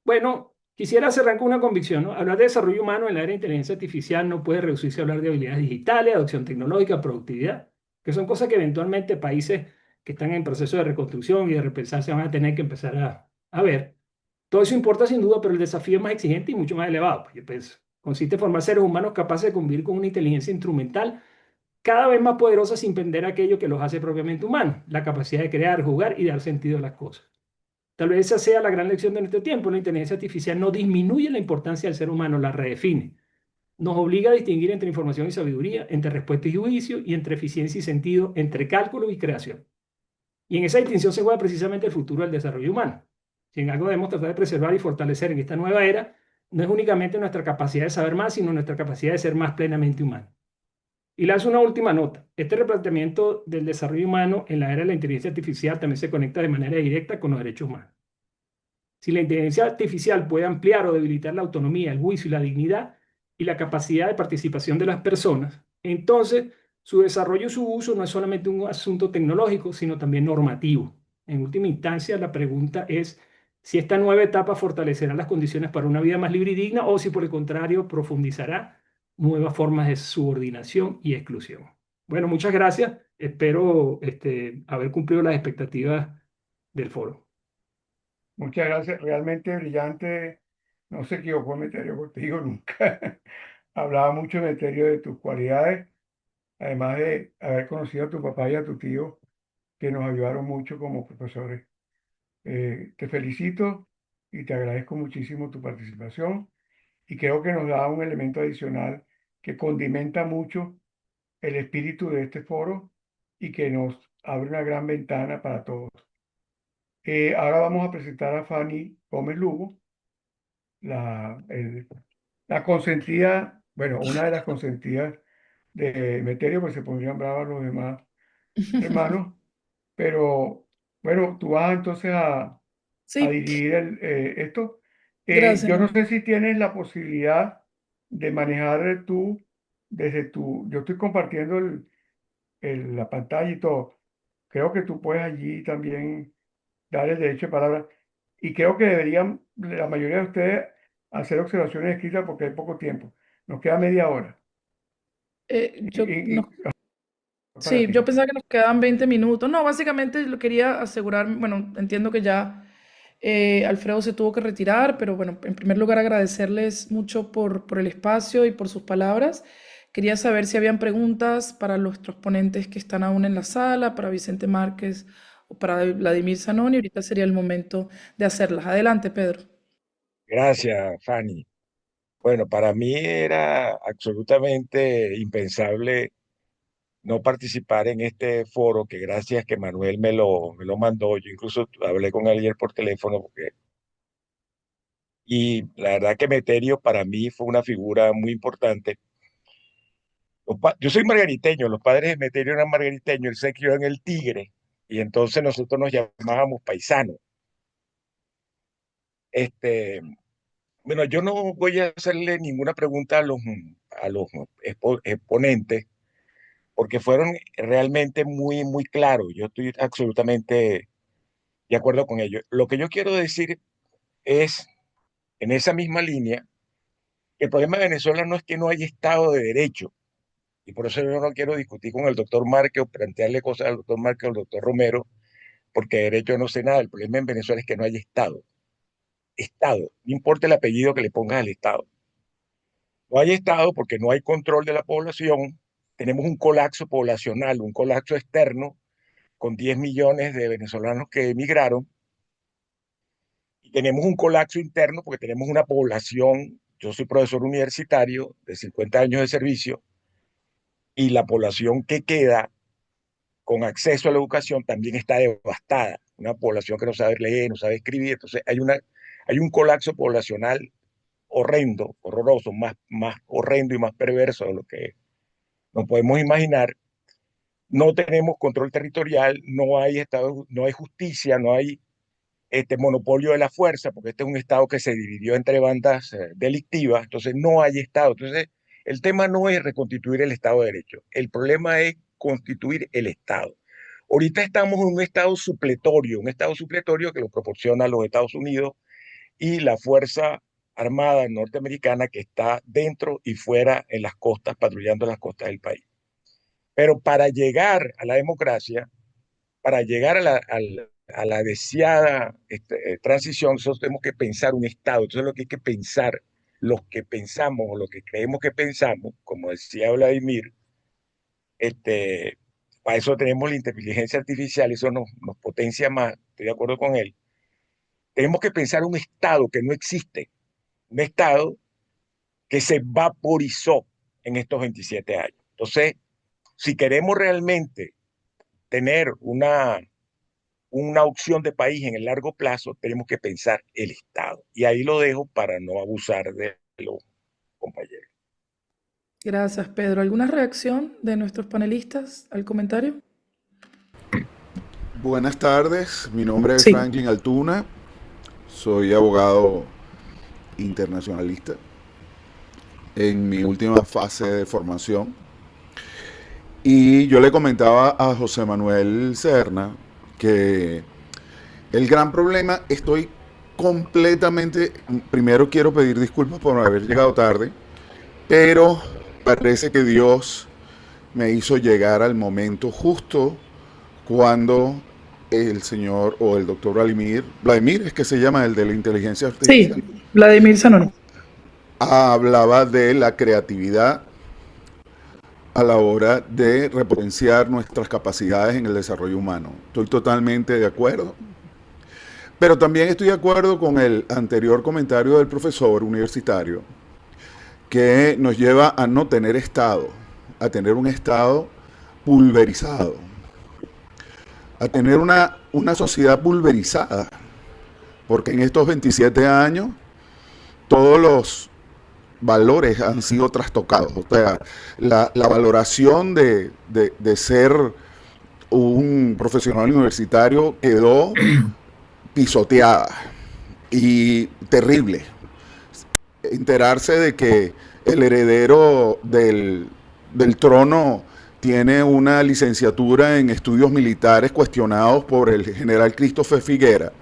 Bueno, Quisiera cerrar con una convicción, ¿no? Hablar de desarrollo humano en la era de inteligencia artificial no puede reducirse a hablar de habilidades digitales, adopción tecnológica, productividad, que son cosas que eventualmente países que están en proceso de reconstrucción y de repensar se van a tener que empezar a ver. Todo eso importa sin duda, pero el desafío es más exigente y mucho más elevado. Pues, yo pienso, consiste en formar seres humanos capaces de convivir con una inteligencia instrumental cada vez más poderosa sin perder aquello que los hace propiamente humanos, la capacidad de crear, jugar y dar sentido a las cosas. Tal vez esa sea la gran lección de nuestro tiempo. La inteligencia artificial no disminuye la importancia del ser humano, la redefine. Nos obliga a distinguir entre información y sabiduría, entre respuesta y juicio, y entre eficiencia y sentido, entre cálculo y creación. Y en esa distinción se juega precisamente el futuro del desarrollo humano. Si en algo debemos tratar de preservar y fortalecer en esta nueva era, no es únicamente nuestra capacidad de saber más, sino nuestra capacidad de ser más plenamente humanos. Y lanzo una última nota. Este replanteamiento del desarrollo humano en la era de la inteligencia artificial también se conecta de manera directa con los derechos humanos. Si la inteligencia artificial puede ampliar o debilitar la autonomía, el juicio y la dignidad y la capacidad de participación de las personas, entonces su desarrollo y su uso no es solamente un asunto tecnológico, sino también normativo. En última instancia, la pregunta es si esta nueva etapa fortalecerá las condiciones para una vida más libre y digna o si por el contrario profundizará nuevas formas de subordinación y exclusión. Bueno, muchas gracias. Espero haber cumplido las expectativas del foro. Muchas gracias, realmente brillante. No se equivocó Meterio contigo nunca. Hablaba mucho Meterio de tus cualidades, además de haber conocido a tu papá y a tu tío, que nos ayudaron mucho como profesores. Te felicito y te agradezco muchísimo tu participación y creo que nos da un elemento adicional que condimenta mucho el espíritu de este foro y que nos abre una gran ventana para todos. Ahora vamos a presentar a Fanny Gómez Lugo, la la consentida, bueno, una de las consentidas de Meterio, pues se pondrían bravos los demás hermanos, pero bueno, tú vas entonces a Sí, dirigir esto. gracias, Yo no Manuel. sé si tienes la posibilidad de manejar tú desde tu, yo estoy compartiendo la pantalla y todo. Creo que tú puedes allí también dar el derecho de palabra. Y creo que deberían la mayoría de ustedes hacer observaciones escritas porque hay poco tiempo. Nos queda media hora. Y para Sí, yo ti. pensaba que nos quedaban 20 minutos. No, básicamente lo quería asegurar, bueno, entiendo que ya Alfredo se tuvo que retirar, pero bueno, en primer lugar agradecerles mucho por el espacio y por sus palabras. Quería saber si habían preguntas para nuestros ponentes que están aún en la sala, para Vicente Márquez o para Vladimir Zanoni. Ahorita sería el momento de hacerlas. Adelante, Pedro. Gracias, Fanny. Bueno, para mí era absolutamente impensable no participar en este foro, que gracias que Manuel me lo mandó. Yo incluso hablé con él ayer por teléfono, y la verdad que Meterio para mí fue una figura muy importante. Yo soy margariteño, los padres de Meterio eran margariteños, él se crió en el Tigre, y entonces nosotros nos llamábamos paisanos. Este, bueno, yo no voy a hacerle ninguna pregunta a los exponentes, porque fueron realmente muy, muy claros. Yo estoy absolutamente de acuerdo con ellos. Lo que yo quiero decir es, en esa misma línea, que el problema de Venezuela no es que no haya Estado de Derecho, y por eso yo no quiero discutir con el doctor Márquez o plantearle cosas al doctor Márquez o al doctor Romero, porque de derecho no sé nada. El problema en Venezuela es que no hay Estado. Estado, no importa el apellido que le pongas al Estado. No hay Estado porque no hay control de la población. Tenemos un colapso poblacional, un colapso externo, con 10 millones de venezolanos que emigraron. Y tenemos un colapso interno porque tenemos una población, yo soy profesor universitario de 50 años de servicio, y la población que queda con acceso a la educación también está devastada. Una población que no sabe leer, no sabe escribir. Entonces hay un colapso poblacional horrendo, horroroso, más horrendo y más perverso de lo que nos podemos imaginar. No tenemos control territorial, no hay estado, no hay justicia, no hay este monopolio de la fuerza, porque este es un estado que se dividió entre bandas delictivas, entonces no hay estado. Entonces, el tema no es reconstituir el Estado de Derecho, el problema es constituir el Estado. Ahorita estamos en un estado supletorio que lo proporciona los Estados Unidos y la fuerza armada norteamericana que está dentro y fuera en las costas, patrullando las costas del país. Pero para llegar a la democracia, para llegar a la deseada transición, nosotros tenemos que pensar un Estado. Entonces lo que hay que pensar, los que pensamos o lo que creemos que pensamos, como decía Vladimir, para eso tenemos la inteligencia artificial, eso nos potencia más, estoy de acuerdo con él. Tenemos que pensar un Estado que no existe, un Estado que se vaporizó en estos 27 años. Entonces, si queremos realmente tener una opción de país en el largo plazo, tenemos que pensar el Estado. Y ahí lo dejo para no abusar de los compañeros. Gracias, Pedro. ¿Alguna reacción de nuestros panelistas al comentario? Buenas tardes, mi nombre es Sí. Franklin Altuna, soy abogado internacionalista en mi última fase de formación y yo le comentaba a José Manuel Serna que el gran problema, estoy completamente, primero quiero pedir disculpas por haber llegado tarde, pero parece que Dios me hizo llegar al momento justo cuando el señor o el doctor Vladimir es que se llama el de la inteligencia artificial, Sí, Vladimir Zanoni. hablaba de la creatividad a la hora de repotenciar nuestras capacidades en el desarrollo humano. Estoy totalmente de acuerdo, pero también estoy de acuerdo con el anterior comentario del profesor universitario que nos lleva a no tener Estado, a tener un Estado pulverizado, a tener una sociedad pulverizada, porque en estos 27 años todos los valores han sido trastocados. O sea, la valoración de ser un profesional universitario quedó pisoteada y terrible. Enterarse de que el heredero del trono tiene una licenciatura en estudios militares cuestionados por el general Christopher Figuera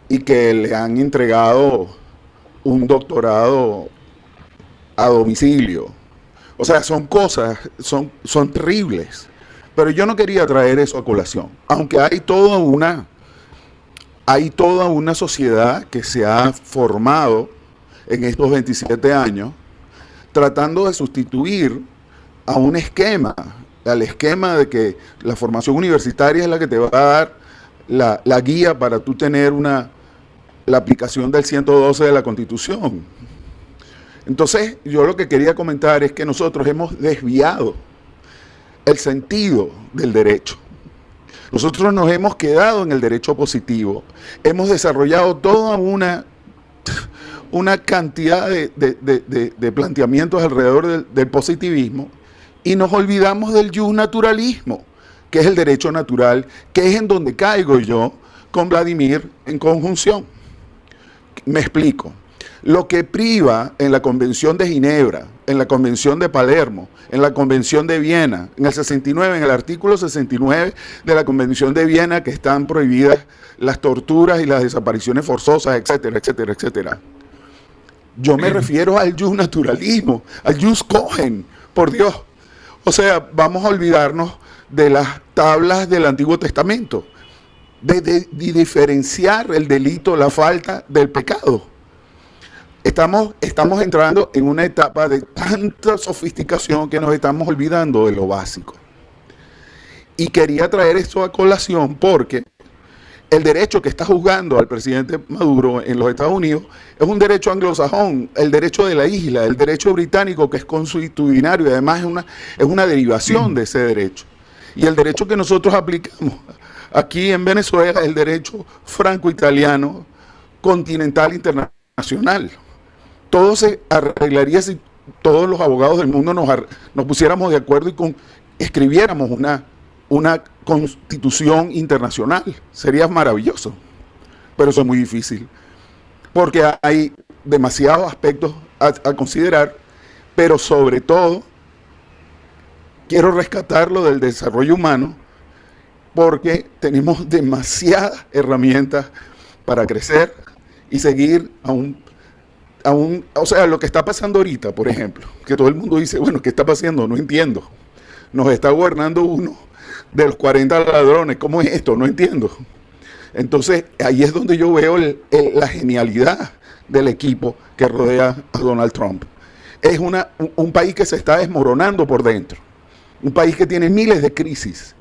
y que le han entregado un doctorado a domicilio. O sea, son cosas, son terribles. Pero yo no quería traer eso a colación, aunque hay toda una sociedad que se ha formado en estos 27 años tratando de sustituir a un esquema, al esquema de que la formación universitaria es la que te va a dar la guía para tú tener la aplicación del 112 de la Constitución. Entonces, yo lo que quería comentar es que nosotros hemos desviado el sentido del derecho. Nosotros nos hemos quedado en el derecho positivo. Hemos desarrollado toda una cantidad de planteamientos alrededor del positivismo y nos olvidamos del justnaturalismo, que es el derecho natural, que es en donde caigo yo con Vladimir en conjunción. Me explico. Lo que priva en la Convención de Ginebra, en la Convención de Palermo, en la Convención de Viena, en el 69, en el artículo 69 de la Convención de Viena, que están prohibidas las torturas y las desapariciones forzosas, etcétera, etcétera, etcétera. Yo me refiero al justnaturalismo, al jus cogens, por Dios. O sea, vamos a olvidarnos de las tablas del Antiguo Testamento, de diferenciar el delito, la falta del pecado. Estamos entrando en una etapa de tanta sofisticación que nos estamos olvidando de lo básico. Y quería traer esto a colación porque el derecho que está juzgando al presidente Maduro en los Estados Unidos es un derecho anglosajón, el derecho de la isla, el derecho británico que es consuetudinario y además es una derivación de ese derecho. Y el derecho que nosotros aplicamos aquí en Venezuela es el derecho franco-italiano continental internacional. Todo se arreglaría si todos los abogados del mundo nos pusiéramos de acuerdo y escribiéramos una constitución internacional. Sería maravilloso, pero eso es muy difícil, porque hay demasiados aspectos a considerar, pero sobre todo quiero rescatar lo del desarrollo humano, porque tenemos demasiadas herramientas para crecer y seguir o sea, lo que está pasando ahorita, por ejemplo, que todo el mundo dice, bueno, ¿qué está pasando? No entiendo. Nos está gobernando uno de los 40 ladrones. ¿Cómo es esto? No entiendo. Entonces, ahí es donde yo veo la genialidad del equipo que rodea a Donald Trump. Es un país que se está desmoronando por dentro. Un país que tiene miles de crisis.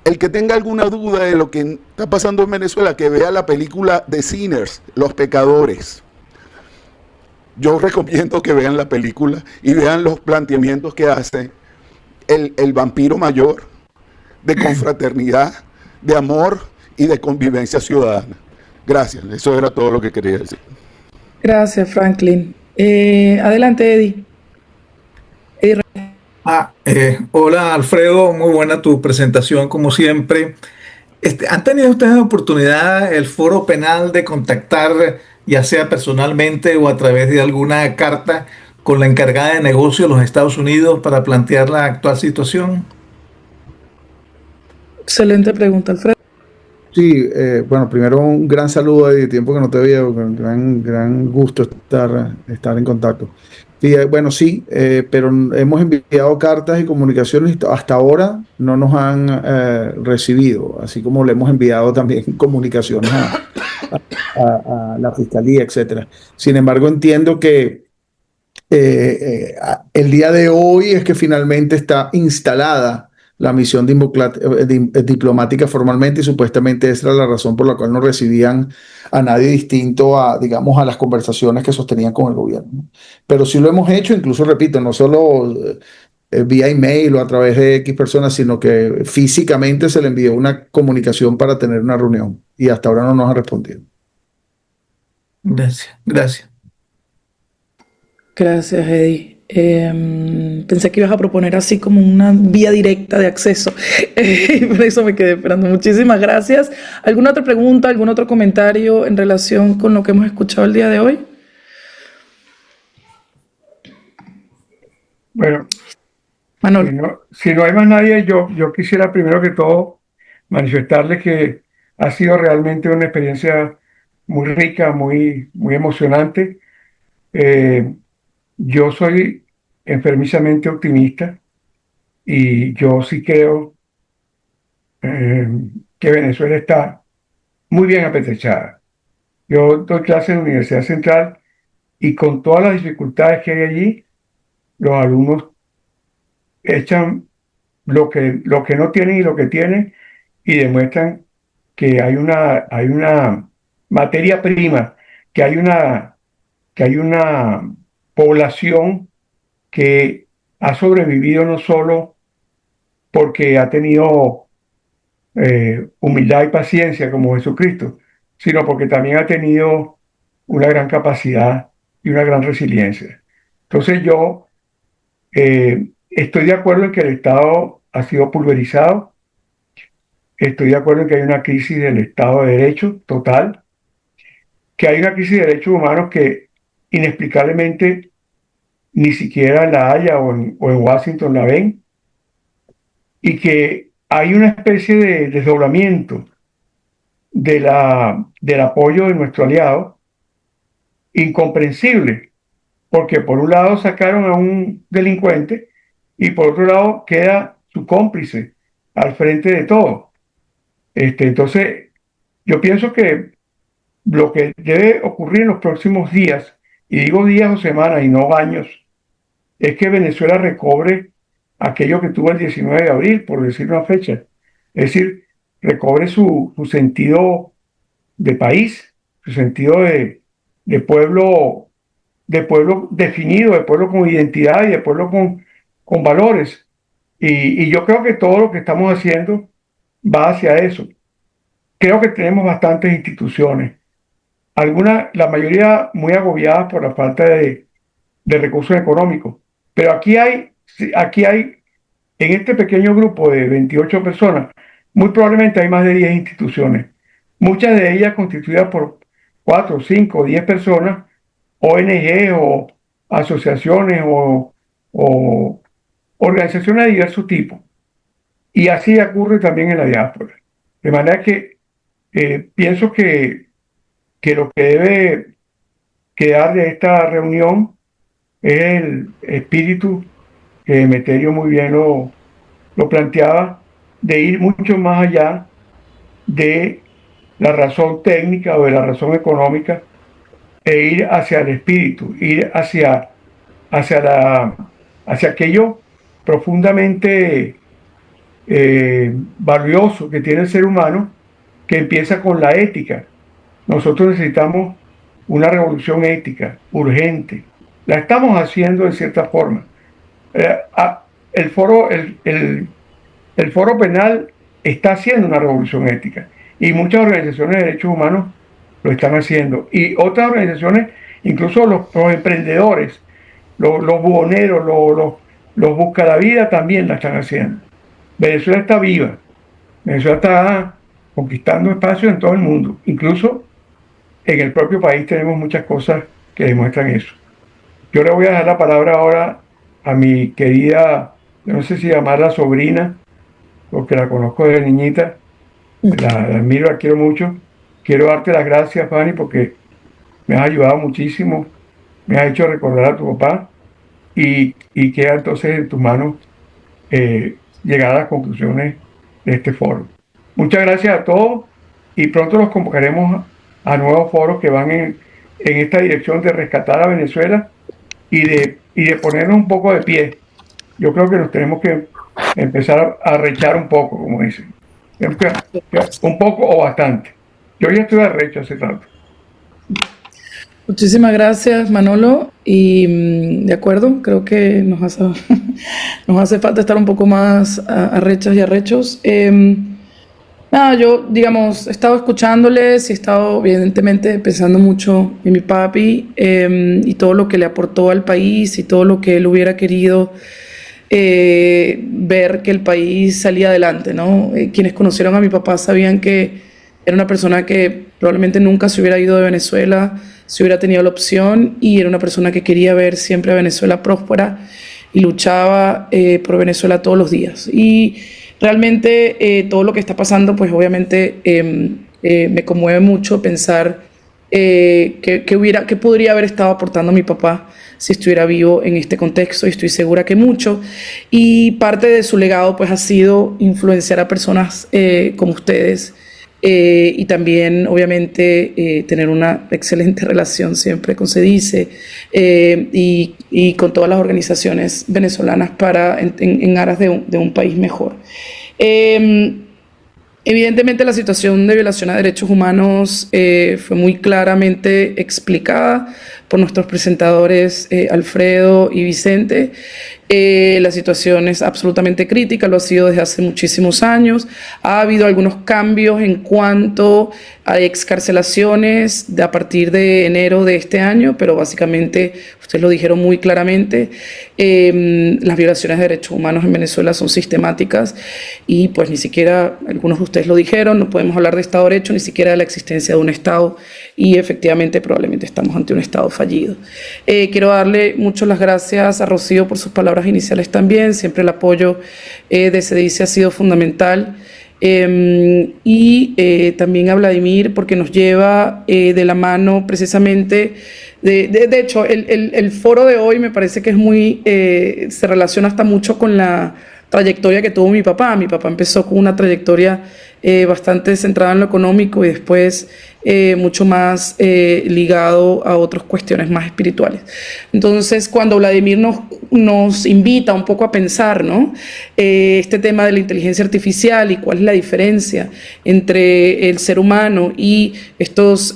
El que tenga alguna duda de lo que está pasando en Venezuela, que vea la película de Sinners, Los Pecadores. Yo recomiendo que vean la película y vean los planteamientos que hace el vampiro mayor de confraternidad, de amor y de convivencia ciudadana. Gracias, eso era todo lo que quería decir. Gracias, Franklin. Adelante, Eddie. Hola Alfredo, muy buena tu presentación como siempre. ¿Han tenido ustedes la oportunidad, el Foro Penal, de contactar, ya sea personalmente o a través de alguna carta, con la encargada de negocios de los Estados Unidos para plantear la actual situación? Excelente pregunta, Alfredo. Sí, bueno, primero un gran saludo de tiempo que no te veía, con gran gusto estar en contacto. Sí, bueno, sí, pero hemos enviado cartas y comunicaciones y hasta ahora no nos han recibido, así como le hemos enviado también comunicaciones a la fiscalía, etcétera. Sin embargo, entiendo que el día de hoy es que finalmente está instalada la misión diplomática formalmente, y supuestamente esa era la razón por la cual no recibían a nadie distinto a, digamos, a las conversaciones que sostenían con el gobierno. Pero sí lo hemos hecho, incluso, repito, no solo vía email o a través de X personas, sino que físicamente se le envió una comunicación para tener una reunión y hasta ahora no nos han respondido. Gracias, gracias. Gracias, Eddie. Pensé que ibas a proponer así como una vía directa de acceso. Por eso me quedé esperando. Muchísimas gracias. ¿Alguna otra pregunta, algún otro comentario en relación con lo que hemos escuchado el día de hoy? Bueno, Manolo. si no hay más nadie, yo quisiera primero que todo manifestarles que ha sido realmente una experiencia muy rica, muy emocionante. Eh, yo soy enfermizamente optimista y yo sí creo eh, que Venezuela está muy bien apetechada. Yo doy clases en la Universidad Central y con todas las dificultades que hay allí, los alumnos echan lo que no tienen y lo que tienen y demuestran que hay una materia prima, que que hay una población que ha sobrevivido no solo porque ha tenido humildad y paciencia como Jesucristo, sino porque también ha tenido una gran capacidad y una gran resiliencia. Entonces yo estoy de acuerdo en que el Estado ha sido pulverizado, estoy de acuerdo en que hay una crisis del Estado de Derecho total, que hay una crisis de derechos humanos que inexplicablemente ni siquiera en La Haya o en Washington la ven, y que hay una especie de desdoblamiento del apoyo de nuestro aliado, incomprensible, porque por un lado sacaron a un delincuente y por otro lado queda su cómplice al frente de todo. Entonces, yo pienso que lo que debe ocurrir en los próximos días, y digo días o semanas y no años, es que Venezuela recobre aquello que tuvo el 19 de abril, por decir una fecha. Es decir, recobre su sentido de país, su sentido de de pueblo definido, de pueblo con identidad y de pueblo con valores. Y yo creo que todo lo que estamos haciendo va hacia eso. Creo que tenemos bastantes instituciones, algunas, la mayoría muy agobiadas por la falta de recursos económicos. Pero aquí hay, en este pequeño grupo de 28 personas, muy probablemente hay más de 10 instituciones, muchas de ellas constituidas por 4, 5, 10 personas, ONG o asociaciones o organizaciones de diversos tipos. Y así ocurre también en la diáspora. De manera que pienso que lo que debe quedar de esta reunión es el espíritu que Emeterio muy bien lo planteaba, de ir mucho más allá de la razón técnica o de la razón económica e ir hacia el espíritu, ir hacia aquello profundamente valioso que tiene el ser humano, que empieza con la ética. Nosotros necesitamos una revolución ética urgente. La estamos haciendo en cierta forma. El foro penal está haciendo una revolución ética y muchas organizaciones de derechos humanos lo están haciendo. Y otras organizaciones, incluso los emprendedores, los buhoneros, los busca la vida también la están haciendo. Venezuela está viva. Venezuela está conquistando espacios en todo el mundo. Incluso en el propio país tenemos muchas cosas que demuestran eso. Yo le voy a dar la palabra ahora a mi querida, no sé si llamarla sobrina, porque la conozco desde niñita, la admiro, la quiero mucho. Quiero darte las gracias, Fanny, porque me has ayudado muchísimo, me has hecho recordar a tu papá y queda entonces en tus manos llegar a las conclusiones de este foro. Muchas gracias a todos y pronto los convocaremos a nuevos foros que van en esta dirección de rescatar a Venezuela y de ponernos un poco de pie. Yo creo que nos tenemos que empezar a arrechar un poco, como dicen. Un poco o bastante. Yo ya estoy arrecho hace tanto. Muchísimas gracias, Manolo. Y de acuerdo, creo que nos hace falta estar un poco más arrechas y arrechos. Nada, yo, digamos, he estado escuchándoles y he estado, evidentemente, pensando mucho en mi papi y todo lo que le aportó al país y todo lo que él hubiera querido ver que el país salía adelante, ¿no? Quienes conocieron a mi papá sabían que era una persona que probablemente nunca se hubiera ido de Venezuela si hubiera tenido la opción, y era una persona que quería ver siempre a Venezuela próspera y luchaba por Venezuela todos los días. Y realmente todo lo que está pasando, pues obviamente me conmueve mucho pensar que podría haber estado aportando mi papá si estuviera vivo en este contexto, y estoy segura que mucho. Y parte de su legado pues ha sido influenciar a personas como ustedes, y también obviamente tener una excelente relación siempre con CEDICE y con todas las organizaciones venezolanas en aras de un país mejor. Evidentemente la situación de violación a derechos humanos fue muy claramente explicada por nuestros presentadores Alfredo y Vicente. La situación es absolutamente crítica, lo ha sido desde hace muchísimos años. Ha habido algunos cambios en cuanto a excarcelaciones a partir de enero de este año, pero básicamente, ustedes lo dijeron muy claramente, las violaciones de derechos humanos en Venezuela son sistemáticas y pues ni siquiera, algunos de ustedes lo dijeron, no podemos hablar de Estado de Derecho, ni siquiera de la existencia de un Estado, y efectivamente probablemente estamos ante un Estado fallido. Quiero darle muchas las gracias a Rocío por sus palabras iniciales también. Siempre el apoyo de CEDICE ha sido fundamental, y también a Vladimir, porque nos lleva de la mano precisamente. De hecho, el foro de hoy me parece que es muy, se relaciona hasta mucho con la trayectoria que tuvo mi papá. Mi papá empezó con una trayectoria bastante centrada en lo económico y después mucho más ligado a otras cuestiones más espirituales. Entonces, cuando Vladimir nos invita un poco a pensar, ¿no? Este tema de la inteligencia artificial y cuál es la diferencia entre el ser humano y estos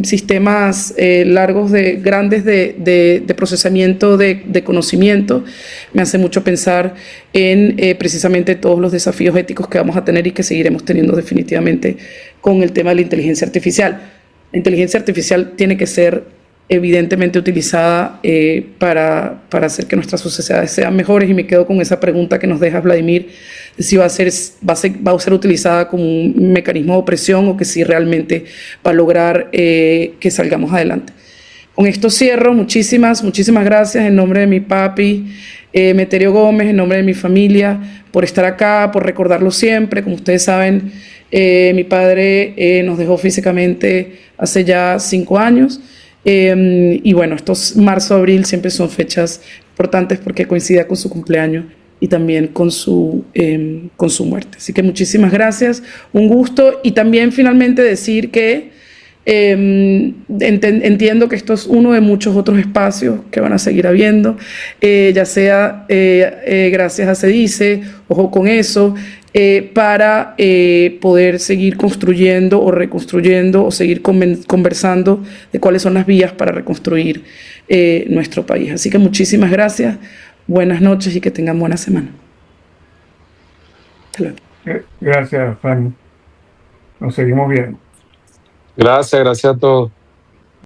sistemas grandes de procesamiento de conocimiento, me hace mucho pensar en precisamente todos los desafíos éticos que vamos a tener y que seguiremos teniendo definitivamente con el tema de la inteligencia artificial. La inteligencia artificial tiene que ser evidentemente utilizada para hacer que nuestras sociedades sean mejores, y me quedo con esa pregunta que nos deja Vladimir, de si va a ser utilizada como un mecanismo de opresión o que si realmente va a lograr que salgamos adelante. Con esto cierro. Muchísimas gracias en nombre de mi papi, Emeterio Gómez, en nombre de mi familia, por estar acá, por recordarlo siempre. Como ustedes saben, mi padre nos dejó físicamente hace ya 5 años, Y bueno, estos marzo-abril siempre son fechas importantes porque coincide con su cumpleaños y también con su muerte. Así que muchísimas gracias, un gusto. Y también finalmente decir que entiendo que esto es uno de muchos otros espacios que van a seguir habiendo, ya sea gracias a CEDICE, ojo con eso, para poder seguir construyendo o reconstruyendo o seguir conversando de cuáles son las vías para reconstruir nuestro país. Así que muchísimas gracias, buenas noches y que tengan buena semana. Hasta luego. Gracias, Fanny. Nos seguimos viendo. Gracias a todos.